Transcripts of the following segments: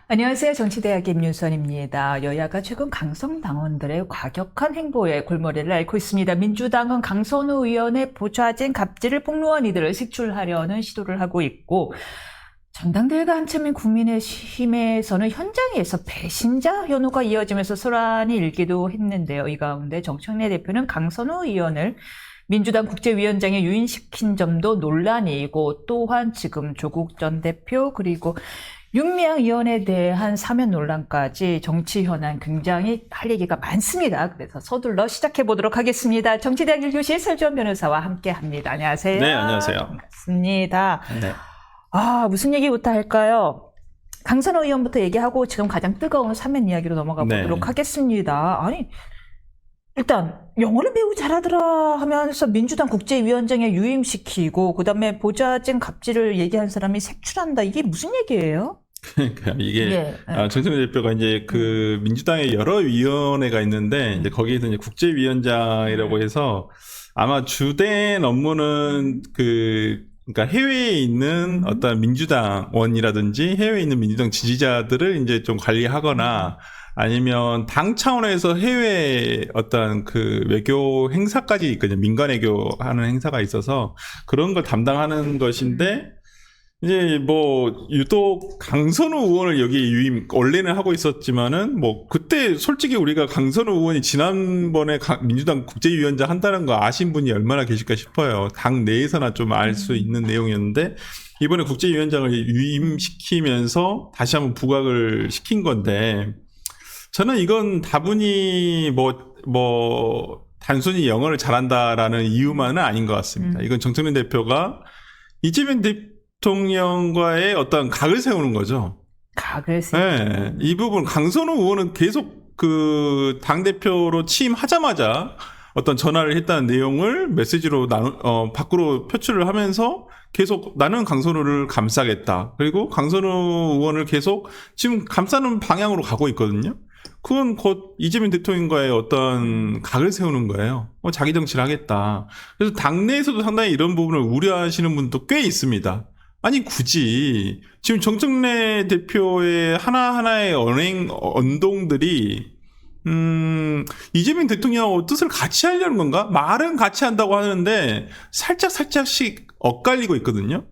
안녕하세요. 정치대학 김윤선입니다. 여야가 최근 강성 당원들의 과격한 행보에 골머리를 앓고 있습니다. 민주당은 강선우 의원의 보좌진 갑질을 폭로한 이들을 색출하려는 시도를 하고 있고, 전당대회가 한참인 국민의힘에서는 현장에서 배신자 현호가 이어지면서 소란이 일기도 했는데요. 이 가운데 정청래 대표는 강선우 의원을 민주당 국제위원장에 유인시킨 점도 논란이고, 또한 지금 조국 전 대표 그리고 윤미향 의원에 대한 사면 논란까지 정치 현안 굉장히 할 얘기가 많습니다. 그래서 서둘러 시작해 보도록 하겠습니다. 정치대학 1교시 설주원 변호사와 함께합니다. 안녕하세요. 네, 안녕하세요. 반갑습니다. 네. 무슨 얘기부터 할까요? 강선호 의원부터 얘기하고 지금 가장 뜨거운 사면 이야기로 넘어가 보도록 하겠습니다. 아니, 일단 영어를 매우 잘하더라 하면서 민주당 국제위원장에 유임시키고 그다음에 보좌진 갑질을 얘기한 사람이 색출한다. 이게 무슨 얘기예요? 그러니까 이게 정청래 대표가 이제 그 민주당의 여러 위원회가 있는데 이제 거기에서 이제 국제위원장이라고 해서 아마 주된 업무는 그러니까 해외에 있는 어떤 민주당원이라든지 해외에 있는 민주당 지지자들을 이제 좀 관리하거나 아니면 당 차원에서 해외 어떤 그 외교 행사까지 있거든요. 민간 외교 하는 행사가 있어서 그런 걸 담당하는 것인데 이제 뭐 유독 강선우 의원을 여기 유임 원래는 하고 있었지만은 뭐 그때 솔직히 우리가 강선우 의원이 지난번에 민주당 국제위원장 한다는 거 아신 분이 얼마나 계실까 싶어요. 당 내에서나 좀 알 수 있는 내용이었는데 이번에 국제위원장을 유임시키면서 다시 한번 부각을 시킨 건데 저는 이건 다분히 단순히 영어를 잘한다라는 이유만은 아닌 것 같습니다. 이건 정청래 대표가 이재명 대통령과의 어떤 각을 세우는 거죠. 각을 세우는. 네, 이 부분 강선우 의원은 계속 그 당대표로 취임하자마자 어떤 전화를 했다는 내용을 메시지로 밖으로 표출을 하면서 계속 나는 강선우를 감싸겠다. 그리고 강선우 의원을 계속 지금 감싸는 방향으로 가고 있거든요. 그건 곧 이재명 대통령과의 어떤 각을 세우는 거예요. 자기 정치를 하겠다. 그래서 당내에서도 상당히 이런 부분을 우려하시는 분도 꽤 있습니다. 아니 굳이 지금 정청래 대표의 하나하나의 언동들이 이재명 대통령하고 뜻을 같이 하려는 건가? 말은 같이 한다고 하는데 살짝씩 엇갈리고 있거든요.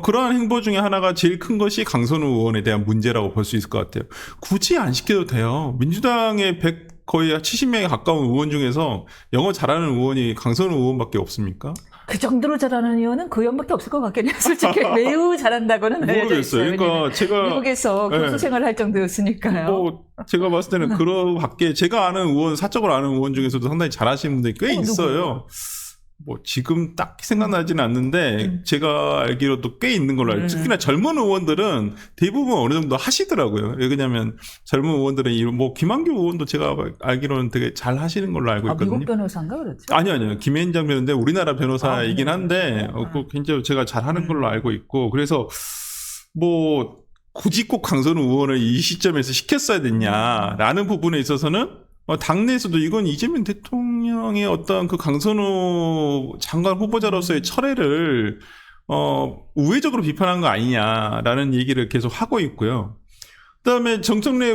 그러한 행보 중에 하나가 제일 큰 것이 강선우 의원에 대한 문제라고 볼 수 있을 것 같아요. 굳이 안 시켜도 돼요. 민주당의 거의 70명에 가까운 의원 중에서 영어 잘하는 의원이 강선우 의원밖에 없습니까? 그 정도로 잘하는 의원은 그 의원밖에 없을 것 같긴 해요. 솔직히 매우 잘한다고는 모르겠어요. 그러니까 제가 미국에서 교수 생활을 할 정도였으니까요. 제가 봤을 때는 그런 밖에 제가 아는 의원, 사적으로 아는 의원 중에서도 상당히 잘하시는 분들이 꽤 있어요. 지금 딱히 생각나지는 않는데 제가 알기로도 꽤 있는 걸로 알고 특히나 젊은 의원들은 대부분 어느 정도 하시더라고요. 왜냐면 젊은 의원들은 김한규 의원도 제가 알기로는 되게 잘 하시는 걸로 알고 있거든요. 미국 변호사인가 그렇죠? 아니요. 김앤장 변호사인데 우리나라 변호사이긴 한데 굉장히 제가 잘 하는 걸로 알고 있고 그래서 굳이 꼭 강선우 의원을 이 시점에서 시켰어야 됐냐라는 부분에 있어서는 당내에서도 이건 이재명 대통령의 어떤 그 강선우 장관 후보자로서의 철회를 우회적으로 비판한 거 아니냐라는 얘기를 계속 하고 있고요. 그다음에 정청래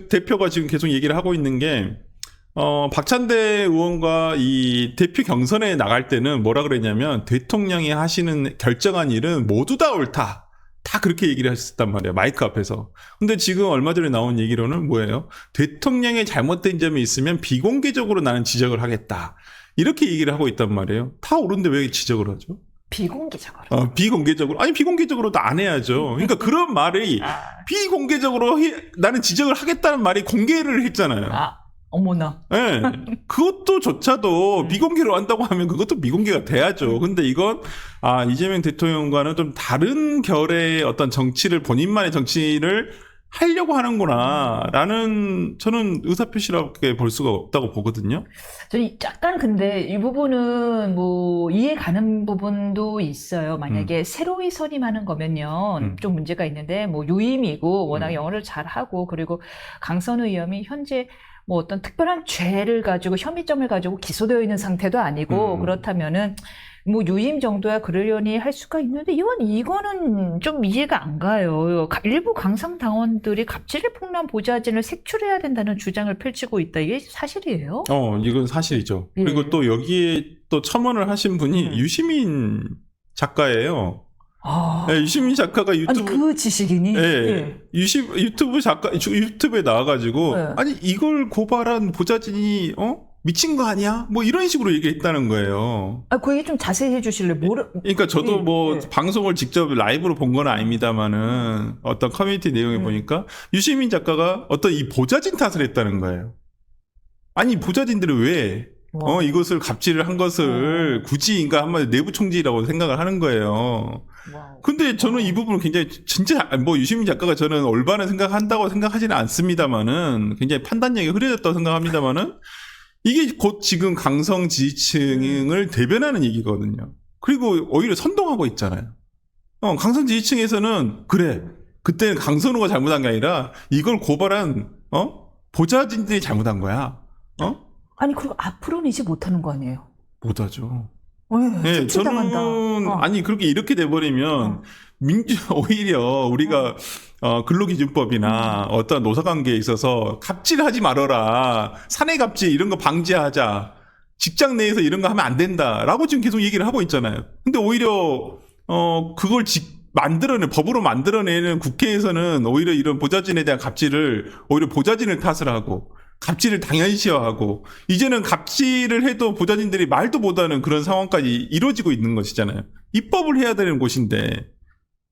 대표가 지금 계속 얘기를 하고 있는 게 박찬대 의원과 이 대표 경선에 나갈 때는 뭐라 그랬냐면 대통령이 하시는 결정한 일은 모두 다 옳다. 다 그렇게 얘기를 하셨단 말이에요. 마이크 앞에서. 근데 지금 얼마 전에 나온 얘기로는 뭐예요? 대통령의 잘못된 점이 있으면 비공개적으로 나는 지적을 하겠다. 이렇게 얘기를 하고 있단 말이에요. 다 옳은데 왜 지적을 하죠? 비공개적으로. 비공개적으로. 아니, 비공개적으로도 안 해야죠. 그러니까 그런 말이 비공개적으로 나는 지적을 하겠다는 말이 공개를 했잖아요. 어머나. 네. 그것조차도 비공개로 한다고 하면 그것도 비공개가 돼야죠. 근데 이건, 이재명 대통령과는 좀 다른 결의 어떤 정치를, 본인만의 정치를 하려고 하는구나, 라는 저는 의사표시라고 볼 수가 없다고 보거든요. 저는 약간 근데 이 부분은 이해 가는 부분도 있어요. 만약에 새로이 선임하는 거면요. 좀 문제가 있는데, 유임이고 워낙 영어를 잘하고 그리고 강선우 의원이 현재 어떤 특별한 죄를 가지고 혐의점을 가지고 기소되어 있는 상태도 아니고 그렇다면은 뭐 유임 정도야 그러려니 할 수가 있는데 이거는 좀 이해가 안 가요. 일부 강성 당원들이 갑질을 폭로한 보좌진을 색출해야 된다는 주장을 펼치고 있다. 이게 사실이에요? 이건 사실이죠. 예. 그리고 또 여기에 또 첨언을 하신 분이 유시민 작가예요. 아, 네, 유시민 작가가 아니 유튜브 그 지식인이 예. 유튜브에 나와가지고, 네. 아니, 이걸 고발한 보좌진이, 미친 거 아니야? 뭐 이런 식으로 얘기했다는 거예요. 그 얘기 좀 자세히 해주실래? 그러니까 저도 예, 뭐 예. 방송을 직접 라이브로 본 건 아닙니다만은 어떤 커뮤니티 내용을 보니까 유시민 작가가 어떤 이 보좌진 탓을 했다는 거예요. 아니, 보좌진들이 왜, 와. 이것을 갑질을 한 것을 굳이, 그러니까 한마디로 내부 총질이라고 생각을 하는 거예요. 와우. 근데 저는 이 부분을 굉장히 진짜 뭐 유시민 작가가 저는 올바른 생각한다고 생각하지는 않습니다만은 굉장히 판단력이 흐려졌다고 생각합니다만은 이게 곧 지금 강성 지지층을 대변하는 얘기거든요. 그리고 오히려 선동하고 있잖아요. 강성 지지층에서는 그래 그때는 강선우가 잘못한 게 아니라 이걸 고발한 보좌진들이 잘못한 거야. 아니 그리고 앞으로는 이제 못하는 거 아니에요? 못하죠. 네, 저는 아니 그렇게 이렇게 돼버리면 오히려 우리가 근로기준법이나 어떤 노사관계에 있어서 갑질하지 말아라, 사내 갑질 이런 거 방지하자, 직장 내에서 이런 거 하면 안 된다라고 지금 계속 얘기를 하고 있잖아요. 근데 오히려 그걸 법으로 만들어내는 국회에서는 오히려 이런 보좌진에 대한 갑질을 오히려 보좌진을 탓을 하고 갑질을 당연시하고 이제는 갑질을 해도 보좌진들이 말도 못하는 그런 상황까지 이루어지고 있는 것이잖아요. 입법을 해야 되는 곳인데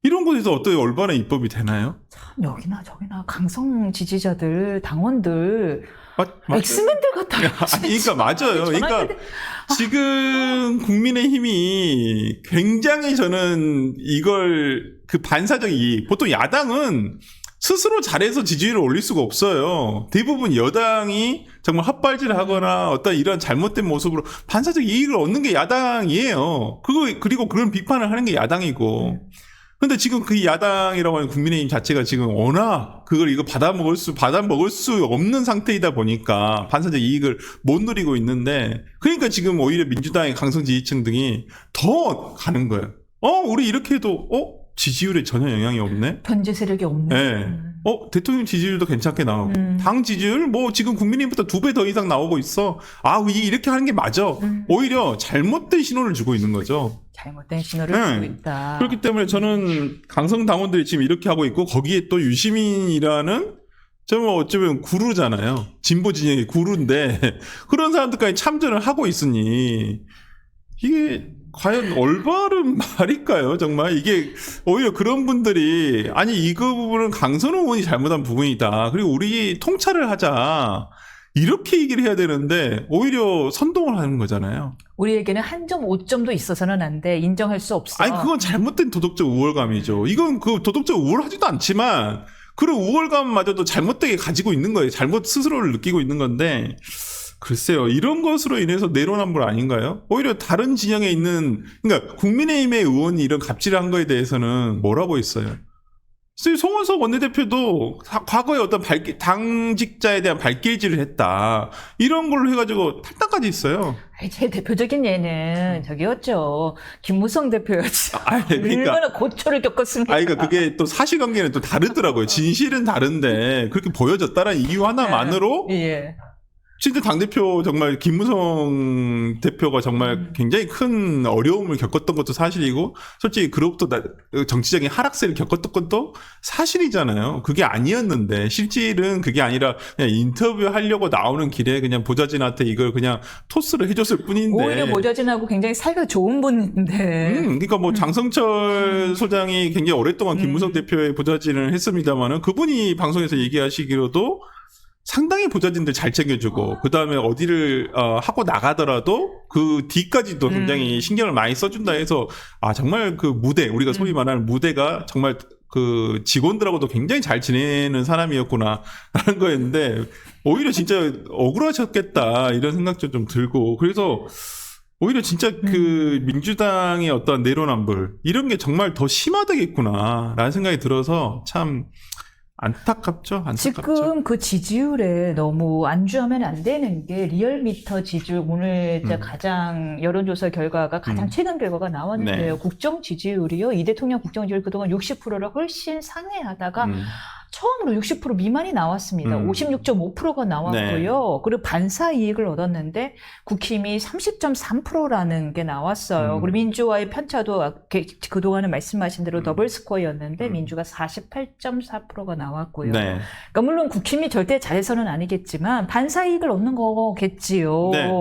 이런 곳에서 어떻게 올바른 입법이 되나요? 참 여기나 저기나 강성 지지자들, 당원들, 맞아요. 엑스맨들 같아요. 그러니까 맞아요. 그러니까 지금 국민의힘이 굉장히 저는 이걸 그 반사적 이익, 보통 야당은 스스로 잘해서 지지율을 올릴 수가 없어요. 대부분 여당이 정말 헛발질을 하거나 어떤 이런 잘못된 모습으로 반사적 이익을 얻는 게 야당이에요. 그리고 그런 비판을 하는 게 야당이고. 근데 지금 그 야당이라고 하는 국민의힘 자체가 지금 워낙 이거 받아먹을 수 없는 상태이다 보니까 반사적 이익을 못 누리고 있는데, 그러니까 지금 오히려 민주당의 강성 지지층 등이 더 가는 거예요. 우리 이렇게 해도, 지지율에 전혀 영향이 없네? 견제 세력이 없네. 네. 대통령 지지율도 괜찮게 나오고, 당 지지율, 지금 국민의힘보다 2배 더 이상 나오고 있어. 이렇게 하는 게 맞아. 오히려 잘못된 신호를 주고 있는 거죠. 잘못된 신호를 주고 있다. 그렇기 때문에 저는 강성 당원들이 지금 이렇게 하고 있고, 거기에 또 유시민이라는, 정말 어쩌면 구루잖아요. 진보 진영의 구루인데, 그런 사람들까지 참전을 하고 있으니, 이게, 과연 올바른 말일까요? 정말 이게 오히려 그런 분들이 아니 이거 부분은 강선우 의원이 잘못한 부분이다. 그리고 우리 통찰을 하자. 이렇게 얘기를 해야 되는데 오히려 선동을 하는 거잖아요. 우리에게는 한 점, 5점도 있어서는 안 돼. 인정할 수 없어. 아니 그건 잘못된 도덕적 우월감이죠. 이건 그 도덕적 우월하지도 않지만 그런 우월감마저도 잘못되게 가지고 있는 거예요. 잘못 스스로를 느끼고 있는 건데 글쎄요. 이런 것으로 인해서 내로남불 아닌가요? 오히려 다른 진영에 있는, 그러니까 국민의힘의 의원이 이런 갑질을 한 거에 대해서는 뭐라고 했어요? 송원석 원내대표도 과거에 어떤 당직자에 대한 발길질을 했다. 이런 걸로 해가지고 탈당까지 있어요. 제일 대표적인 예는 저기였죠. 김무성 대표였죠. 그러니까. 얼마나 고초를 겪었습니까? 그러니까 그게 또 사실관계는 또 다르더라고요. 진실은 다른데 그렇게 보여졌다는 이유 하나만으로 예. 진짜 당대표 정말 김무성 대표가 정말 굉장히 큰 어려움을 겪었던 것도 사실이고 솔직히 그로부터 정치적인 하락세를 겪었던 것도 사실이잖아요. 그게 아니었는데 실질은 그게 아니라 그냥 인터뷰하려고 나오는 길에 그냥 보좌진한테 이걸 그냥 토스를 해줬을 뿐인데 오히려 보좌진하고 굉장히 사이가 좋은 분인데 그러니까 장성철 소장이 굉장히 오랫동안 김무성 대표의 보좌진을 했습니다만은 그분이 방송에서 얘기하시기로도 상당히 보좌진들 잘 챙겨주고 그 다음에 어디를 하고 나가더라도 그 뒤까지도 굉장히 신경을 많이 써준다 해서 정말 그 무대 우리가 소위 말하는 무대가 정말 그 직원들하고도 굉장히 잘 지내는 사람이었구나라는 거였는데 오히려 진짜 억울하셨겠다 이런 생각도 좀 들고 그래서 오히려 진짜 그 민주당의 어떤 내로남불 이런 게 정말 더 심화되겠구나라는 생각이 들어서 참 안타깝죠. 지금 그 지지율에 너무 안주하면 안 되는 게 리얼미터 지지율 오늘 이제 가장 여론조사 결과가 가장 최근 결과가 나왔는데요. 네. 국정 지지율이요. 이 대통령 국정 지지율 그동안 60%를 훨씬 상회하다가 처음으로 60% 미만이 나왔습니다. 56.5%가 나왔고요. 그리고 반사 이익을 얻었는데 국힘이 30.3%라는 게 나왔어요. 그리고 민주와의 편차도 그동안은 말씀하신 대로 더블 스코어였는데 민주가 48.4%가 나왔고요. 네. 그러니까 물론 국힘이 절대 잘해서는 아니겠지만 반사 이익을 얻는 거겠지요. 네.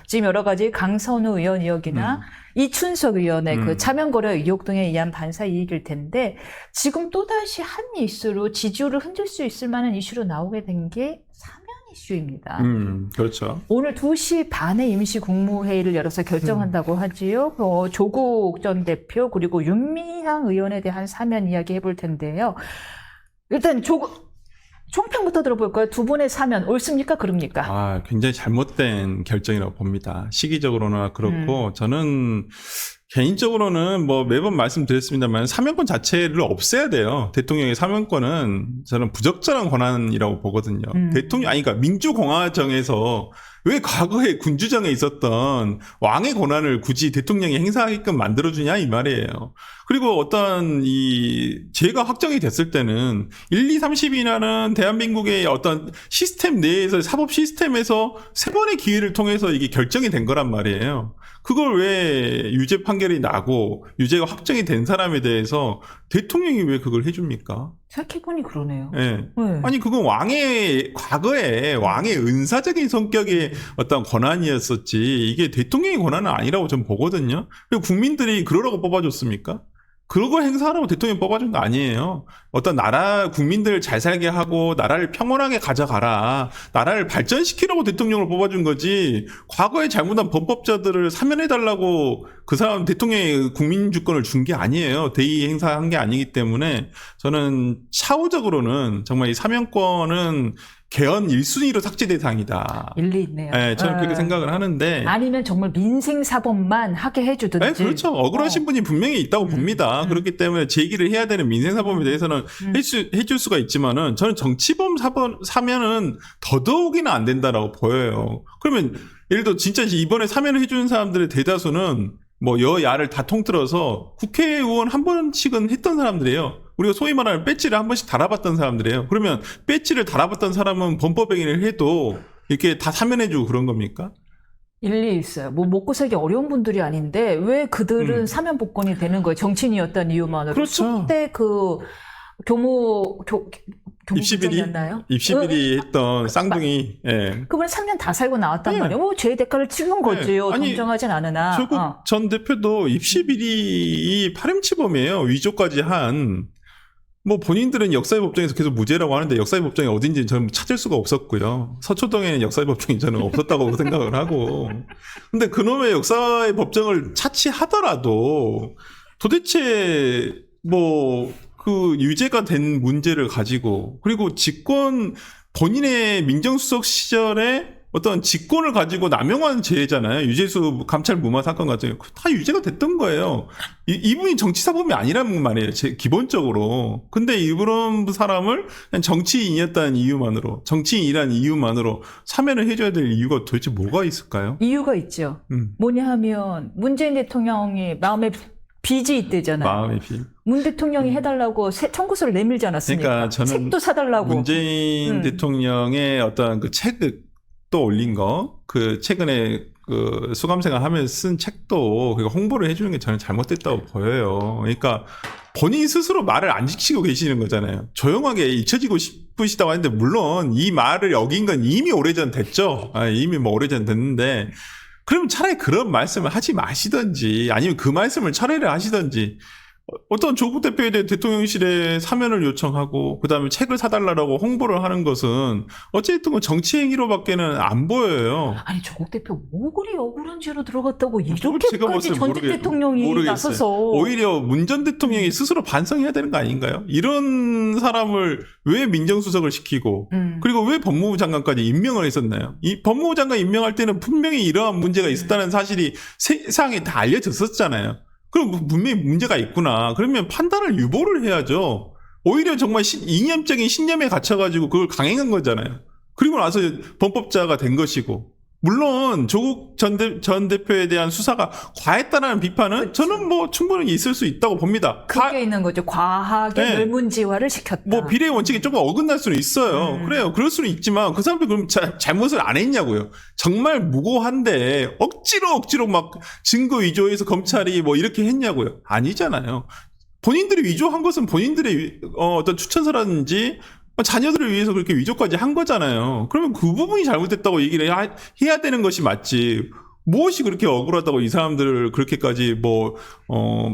지금 여러 가지 강선우 의원 의혹이나 이춘석 의원의 그 차명거래 의혹 등에 의한 반사 이익일 텐데 지금 또다시 한 이슈로 지지율을 흔들 수 있을 만한 이슈로 나오게 된 게 사면 이슈입니다. 그렇죠. 오늘 2시 반에 임시 국무회의를 열어서 결정한다고 하지요. 조국 전 대표 그리고 윤미향 의원에 대한 사면 이야기 해볼 텐데요. 일단 총평부터 들어볼까요? 두 분의 사면 옳습니까? 그럽니까? 굉장히 잘못된 결정이라고 봅니다. 시기적으로나 그렇고 저는 개인적으로는 뭐 매번 말씀드렸습니다만 사면권 자체를 없애야 돼요. 대통령의 사면권은 저는 부적절한 권한이라고 보거든요. 그러니까 민주공화정에서 왜 과거에 군주정에 있었던 왕의 권한을 굳이 대통령이 행사하게끔 만들어주냐 이 말이에요. 그리고 어떤 제가 확정이 됐을 때는 1, 2, 30이라는 대한민국의 어떤 시스템 내에서 사법 시스템에서 세 번의 기회를 통해서 이게 결정이 된 거란 말이에요. 그걸 왜 유죄 판결이 나고 유죄가 확정이 된 사람에 대해서 대통령이 왜 그걸 해줍니까? 생각해보니 그러네요. 네. 네. 아니 그건 과거에 왕의 은사적인 성격의 어떤 권한이었었지 이게 대통령의 권한은 아니라고 저는 보거든요. 그리고 국민들이 그러라고 뽑아줬습니까? 그거 행사하라고 대통령 뽑아준 거 아니에요. 어떤 나라 국민들을 잘 살게 하고 나라를 평온하게 가져가라. 나라를 발전시키라고 대통령을 뽑아준 거지. 과거에 잘못한 범법자들을 사면해달라고 그 사람 대통령의 국민 주권을 준 게 아니에요. 대의 행사한 게 아니기 때문에 저는 차후적으로는 정말 이 사면권은 개헌 1순위로 삭제 대상이다. 일리 있네요. 네, 저는 그렇게 생각을 하는데. 아니면 정말 민생사법만 하게 해주든지. 네, 그렇죠. 억울하신 분이 분명히 있다고 봅니다. 그렇기 때문에 제기를 해야 되는 민생사법에 대해서는 해줄 수가 있지만은 저는 정치범 사면은 더더욱이나 안 된다라고 보여요. 그러면 예를 들어 진짜 이번에 사면을 해주는 사람들의 대다수는 뭐 여야를 다 통틀어서 국회의원 한 번씩은 했던 사람들이에요. 우리가 소위 말하는 배지를 한 번씩 달아봤던 사람들이에요. 그러면 배지를 달아봤던 사람은 범법행위를 해도 이렇게 다 사면해주고 그런 겁니까? 일리 있어요. 뭐 먹고 살기 어려운 분들이 아닌데 왜 그들은 사면 복권이 되는 거예요? 정치인이었던 이유만으로. 그렇죠. 그때 그 입시비리 했던 쌍둥이. 예. 그분은 3년 다 살고 나왔단 네. 말이에요. 뭐 죄의 대가를 치른 거지요. 아니, 동정하진 않으나. 조국 전 대표도 입시비리 파렴치범이에요. 위조까지 한. 뭐 본인들은 역사의 법정에서 계속 무죄라고 하는데 역사의 법정이 어딘지 저는 찾을 수가 없었고요. 서초동에는 역사의 법정이 저는 없었다고 생각을 하고. 근데 그놈의 역사의 법정을 차치하더라도 도대체 뭐 그 유죄가 된 문제를 가지고 그리고 본인의 민정수석 시절에 어떤 직권을 가지고 남용한 죄잖아요. 유재수 감찰 무마 사건 같은 거 다 유죄가 됐던 거예요. 이분이 정치사범이 아니라는 말이에요. 기본적으로. 근데 이런 사람을 그냥 정치인이었다는 이유만으로 정치인이라는 이유만으로 사면을 해줘야 될 이유가 도대체 뭐가 있을까요? 이유가 있죠. 뭐냐 하면 문재인 대통령이 마음에 빚이 있대잖아요. 마음의 빚. 문 대통령이 해달라고 청구서를 내밀지 않았습니까? 그러니까 저는 책도 사달라고. 문재인 대통령의 어떤 그 책을 또 올린 거, 그 최근에 그 수감생활 하면서 쓴 책도 홍보를 해주는 게 저는 잘못됐다고 보여요. 그러니까 본인 스스로 말을 안 지키고 계시는 거잖아요. 조용하게 잊혀지고 싶으시다고 하는데 물론 이 말을 어긴 건 이미 오래전 됐죠. 이미 뭐 오래전 됐는데 그러면 차라리 그런 말씀을 하지 마시던지 아니면 그 말씀을 철회를 하시던지 어떤 조국 대표에 대해 대통령실에 사면을 요청하고 그다음에 책을 사달라고 홍보를 하는 것은 어쨌든 정치 행위로밖에는 안 보여요. 아니 조국 대표 뭐 그리 억울한 죄로 들어갔다고 이렇게까지 전직 대통령이 모르겠어요. 나서서 오히려 문 전 대통령이 스스로 반성해야 되는 거 아닌가요? 이런 사람을 왜 민정수석을 시키고 그리고 왜 법무부 장관까지 임명을 했었나요? 이 법무부 장관 임명할 때는 분명히 이러한 문제가 있었다는 사실이 세상에 다 알려졌었잖아요. 그럼 분명히 문제가 있구나. 그러면 판단을 유보를 해야죠. 오히려 정말 이념적인 신념에 갇혀가지고 그걸 강행한 거잖아요. 그리고 나서 범법자가 된 것이고. 물론 조국 전 대표에 대한 수사가 과했다는 비판은 그렇죠. 저는 뭐 충분히 있을 수 있다고 봅니다. 그게 있는 거죠. 과하게 네. 멸문지화를 시켰다. 뭐 비례 원칙이 조금 어긋날 수는 있어요. 그래요. 그럴 수는 있지만 그 사람들 그럼 잘못을 안 했냐고요. 정말 무고한데 억지로 막 증거 위조해서 검찰이 뭐 이렇게 했냐고요. 아니잖아요. 본인들이 위조한 것은 본인들의 어떤 추천서라든지 자녀들을 위해서 그렇게 위조까지 한 거잖아요. 그러면 그 부분이 잘못됐다고 얘기를 해야 되는 것이 맞지. 무엇이 그렇게 억울하다고 이 사람들을 그렇게까지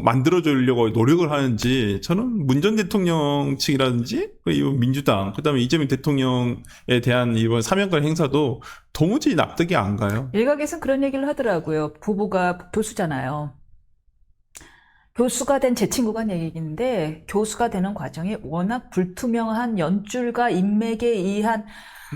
만들어주려고 노력을 하는지 저는 문 전 대통령 측이라든지 민주당, 그 다음에 이재명 대통령에 대한 이번 사면권 행사도 도무지 납득이 안 가요. 일각에서는 그런 얘기를 하더라고요. 부부가 교수잖아요. 교수가 된 제 친구가 한 얘기인데 교수가 되는 과정이 워낙 불투명한 연줄과 인맥에 의한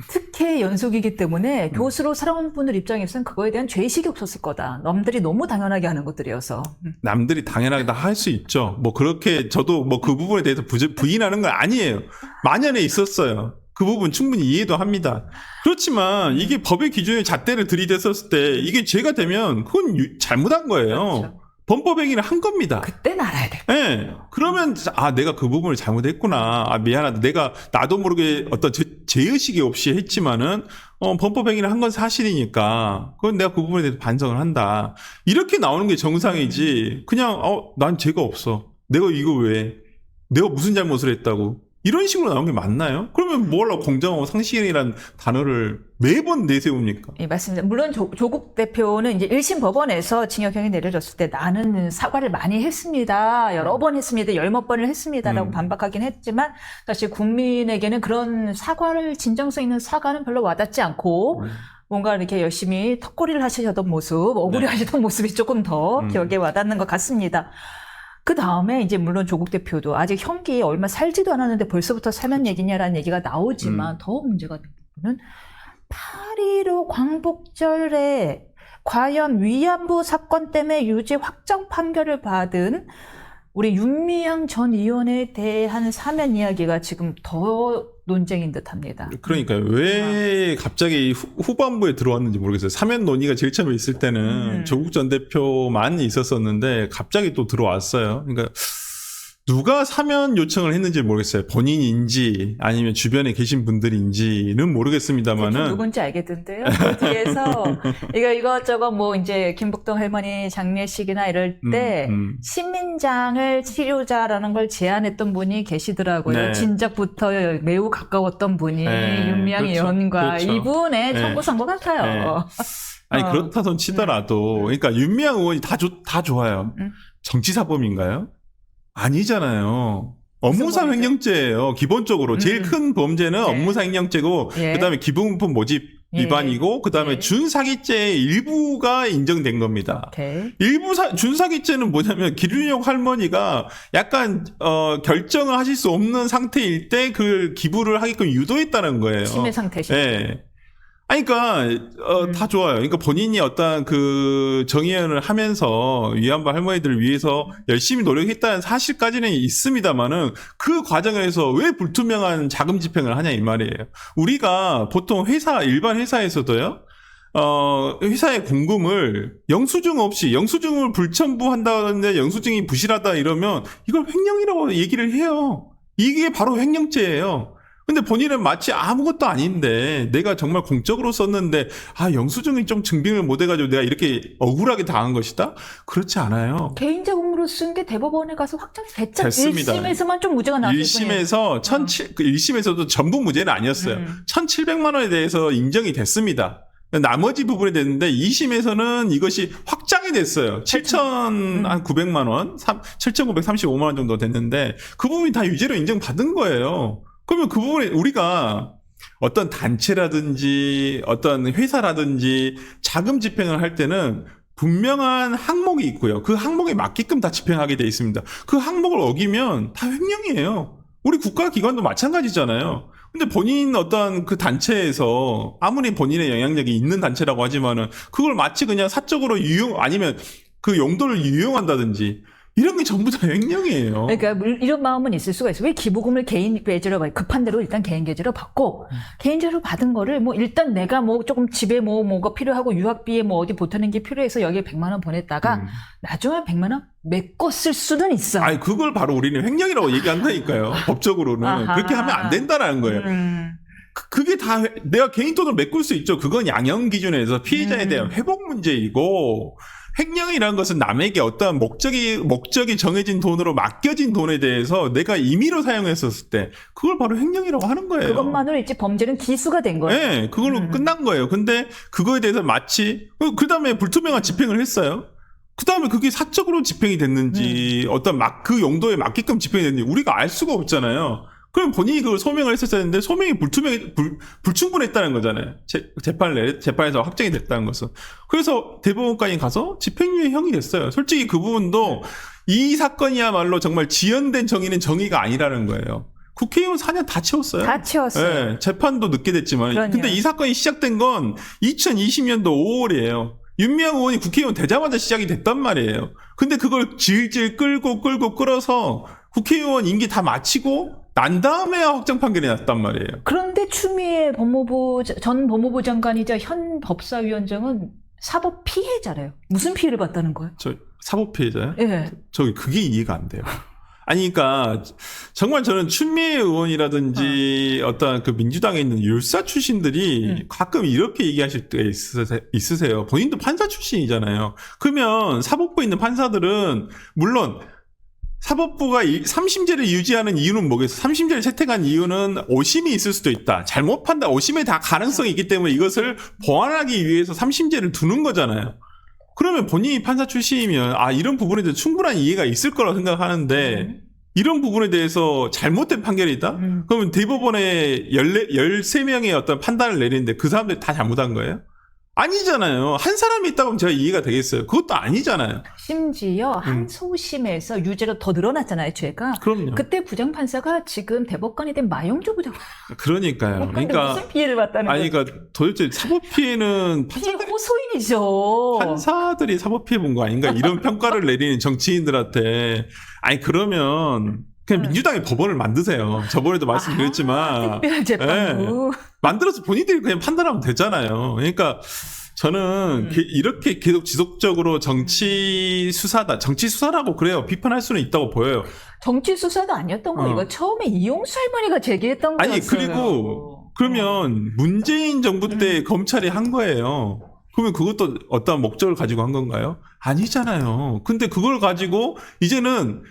특혜 연속이기 때문에 교수로 살아온 분들 입장에서는 그거에 대한 죄의식이 없었을 거다. 남들이 너무 당연하게 하는 것들이어서. 남들이 당연하게 다 할 수 있죠. 뭐 그렇게 저도 뭐 그 부분에 대해서 부인하는 건 아니에요. 만연해 있었어요. 그 부분 충분히 이해도 합니다. 그렇지만 이게 법의 기준에 잣대를 들이댔었을 때 이게 죄가 되면 그건 잘못한 거예요. 그렇죠. 범법행위를 한 겁니다. 그때는 알아야 돼. 네. 그러면 내가 그 부분을 잘못했구나. 미안하다. 나도 모르게 어떤 죄의식이 없이 했지만은 범법행위를 한 건 사실이니까 그건 내가 그 부분에 대해서 반성을 한다. 이렇게 나오는 게 정상이지. 그냥 난 죄가 없어. 내가 이거 왜? 내가 무슨 잘못을 했다고? 이런 식으로 나오는 게 맞나요? 그러면 뭐 하려고 공정하고 상식이라는 단어를 매번 내세웁니까? 예, 맞습니다. 물론 조국 대표는 이제 1심 법원에서 징역형이 내려졌을 때 나는 사과를 많이 했습니다. 여러 번 했습니다. 열몇 번을 했습니다라고 반박하긴 했지만 사실 국민에게는 그런 사과를 진정성 있는 사과는 별로 와닿지 않고 뭔가 이렇게 열심히 턱걸이를 하시던 모습, 억울해하시던 모습이 조금 더 기억에 와닿는 것 같습니다. 그 다음에 이제 물론 조국 대표도 아직 형기 얼마 살지도 않았는데 벌써부터 사면 얘기냐라는 얘기가 나오지만 더 문제가 된 부분은 8.15 광복절에 과연 위안부 사건 때문에 유죄 확정 판결을 받은 우리 윤미향 전 의원에 대한 사면 이야기가 지금 더 논쟁인 듯합니다. 그러니까요. 왜 갑자기 후반부에 들어왔는지 모르겠어요. 사면 논의가 제일 처음에 있을 때는 조국 전 대표만 있었었는데 갑자기 또 들어왔어요. 그러니까 누가 사면 요청을 했는지 모르겠어요. 본인인지 아니면 주변에 계신 분들인지는 모르겠습니다만은 누군지 알겠던데요. 그 뒤에서 이것저것 뭐 이제 김복동 할머니 장례식이나 이럴 때 신민장을 치료자라는 걸 제안했던 분이 계시더라고요. 네. 진작부터 매우 가까웠던 분이 네, 윤미향 그렇죠. 의원과 그렇죠. 이분의 네. 청구선 것 같아요. 네. 아니 그렇다 손 치더라도 그러니까 윤미향 의원이 다 좋아요. 정치사범인가요? 아니잖아요. 업무상 범죄? 횡령죄예요. 기본적으로 제일 큰 범죄는 네. 업무상 횡령죄고 예. 그다음에 기부금품 모집 예. 위반이고 그다음에 예. 준사기죄의 일부가 인정된 겁니다. 오케이. 준사기죄는 뭐냐면 기준용 할머니가 약간 결정을 하실 수 없는 상태일 때 그 기부를 하게끔 유도했다는 거예요. 치매 상태시죠. 네. 아니, 그러니까 다 좋아요. 그러니까 본인이 어떤 그 정의연을 하면서 위안부 할머니들을 위해서 열심히 노력했다는 사실까지는 있습니다만은 그 과정에서 왜 불투명한 자금 집행을 하냐 이 말이에요. 우리가 보통 일반 회사에서도요. 회사의 공금을 영수증을 불첨부한다는데 영수증이 부실하다 이러면 이걸 횡령이라고 얘기를 해요. 이게 바로 횡령죄예요. 근데 본인은 마치 아무것도 아닌데 내가 정말 공적으로 썼는데 영수증이 좀 증빙을 못 해가지고 내가 이렇게 억울하게 당한 것이다? 그렇지 않아요. 개인자금으로 쓴 게 대법원에 가서 확정이 됐습니다. 1심에서만 좀 무죄가 나왔을 뿐이에요. 1심에서도 전부 무죄는 아니었어요. 1,700만 원에 대해서 인정이 됐습니다. 나머지 부분이 됐는데 2심에서는 이것이 확장이 됐어요. 7,900만 원, 7,935만 원 정도 됐는데 그 부분이 다 유죄로 인정받은 거예요. 그러면 그 부분에 우리가 어떤 단체라든지 어떤 회사라든지 자금 집행을 할 때는 분명한 항목이 있고요. 그 항목에 맞게끔 다 집행하게 돼 있습니다. 그 항목을 어기면 다 횡령이에요. 우리 국가기관도 마찬가지잖아요. 근데 본인 어떤 그 단체에서 아무리 본인의 영향력이 있는 단체라고 하지만은 그걸 마치 그냥 사적으로 아니면 그 용도를 유용한다든지 이런 게 전부 다 횡령이에요. 그러니까 이런 마음은 있을 수가 있어요. 왜 기부금을 개인 계좌로 급한 대로 일단 개인 계좌로 받고 개인 계좌로 받은 거를 뭐 일단 내가 뭐 조금 집에 뭐가 필요하고 유학비에 뭐 어디 보태는 게 필요해서 여기에 100만 원 보냈다가 나중에 100만 원 메꿨을 수는 있어. 아니 그걸 바로 우리는 횡령이라고 얘기한다니까요. 법적으로는 아하. 그렇게 하면 안 된다라는 거예요. 그게 다 내가 개인 돈으로 메꿀 수 있죠. 그건 양형 기준에서 피해자에 대한 회복 문제이고 횡령이라는 것은 남에게 어떠한 목적이 정해진 돈으로 맡겨진 돈에 대해서 내가 임의로 사용했었을 때 그걸 바로 횡령이라고 하는 거예요. 그것만으로 이제 범죄는 기수가 된 거예요. 네, 그걸로 끝난 거예요. 근데 그거에 대해서 마치 그 다음에 불투명한 집행을 했어요. 그 다음에 그게 사적으로 집행이 됐는지 어떤 그 용도에 맞게끔 집행이 됐는지 우리가 알 수가 없잖아요. 그럼 본인이 그걸 소명을 했었어야 했는데 소명이 불충분했다는 거잖아요. 재판에서 확정이 됐다는 것은. 그래서 대법원까지 가서 집행유예형이 됐어요. 솔직히 그 부분도 이 사건이야말로 정말 지연된 정의는 정의가 아니라는 거예요. 국회의원 4년 다 채웠어요. 다 채웠어요. 네, 재판도 늦게 됐지만. 그러네요. 근데 이 사건이 시작된 건 2020년도 5월이에요. 윤미향 의원이 국회의원 되자마자 시작이 됐단 말이에요. 근데 그걸 질질 끌어서 국회의원 임기 다 마치고 난 다음에야 확정 판결이 났단 말이에요. 그런데 추미애 전 법무부 장관이자 현 법사위원장은 사법 피해자래요. 무슨 피해를 봤다는 거예요? 저 사법 피해자요? 예. 그게 이해가 안 돼요. 아니, 그러니까 정말 저는 추미애 의원이라든지 어떤 그 민주당에 있는 율사 출신들이 가끔 이렇게 얘기하실 때 있으세요. 본인도 판사 출신이잖아요. 그러면 사법부에 있는 판사들은 물론 사법부가 3심제를 유지하는 이유는 뭐겠어? 3심제를 채택한 이유는 오심이 있을 수도 있다. 잘못 판단, 오심에 다 가능성이 있기 때문에 이것을 보완하기 위해서 3심제를 두는 거잖아요. 그러면 본인이 판사 출신이면 이런 부분에 대해서 충분한 이해가 있을 거라고 생각하는데 이런 부분에 대해서 잘못된 판결이다? 그러면 대법원에 13명의 어떤 판단을 내리는데 그 사람들이 다 잘못한 거예요? 아니잖아요. 한 사람이 있다고 하면 제가 이해가 되겠어요. 그것도 아니잖아요. 심지어 항소심에서 유죄로 더 늘어났잖아요, 죄가. 그럼요. 그때 부장판사가 지금 대법관이 된 마영주 부장. 그러니까요. 그러니까 무슨 피해를 봤다는 거예요? 그러니까 도대체 사법 피해는 피해 호소인이죠. 판사들이 사법 피해 본 거 아닌가? 이런 평가를 내리는 정치인들한테 그러면 그냥 민주당이 법원을 만드세요. 저번에도 말씀드렸지만 특별 재판부. 만들어서 본인들이 그냥 판단하면 되잖아요. 그러니까 저는 이렇게 계속 지속적으로 정치 수사라고 그래요. 비판할 수는 있다고 보여요. 정치 수사도 아니었던 거 이거 처음에 이용수 할머니가 제기했던 거였어요. 아니 그리고 그러면 문재인 정부 때 검찰이 한 거예요. 그러면 그것도 어떠한 목적을 가지고 한 건가요? 아니잖아요. 근데 그걸 가지고 이제는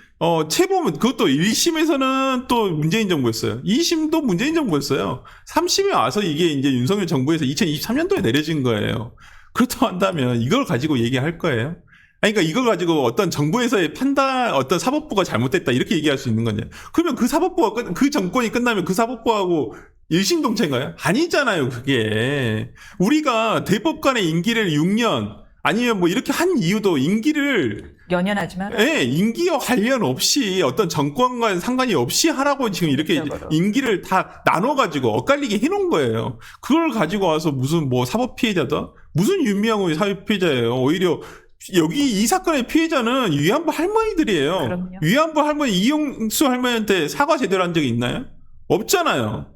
체보면 그것도 1심에서는 또 문재인 정부였어요. 2심도 문재인 정부였어요. 3심에 와서 이게 이제 윤석열 정부에서 2023년도에 내려진 거예요. 그렇다고 한다면 이걸 가지고 얘기할 거예요? 그러니까 이걸 가지고 어떤 정부에서의 판단, 어떤 사법부가 잘못됐다 이렇게 얘기할 수 있는 거냐? 그러면 그 사법부가 그 정권이 끝나면 그 사법부하고 일심동체인가요? 아니잖아요, 그게. 우리가 대법관의 임기를 6년 아니면 뭐 이렇게 한 이유도 임기를 연연하지 마라. 예, 임기와 관련 없이 어떤 정권과 상관이 없이 하라고 지금 이렇게 임기를 다 나눠가지고 엇갈리게 해놓은 거예요. 그걸 가지고 와서 무슨 뭐 사법 피해자다? 무슨 윤미향 의원 사법 피해자예요. 오히려 여기 이 사건의 피해자는 위안부 할머니들이에요. 그럼요. 위안부 할머니 이용수 할머니한테 사과 제대로 한 적이 있나요? 없잖아요.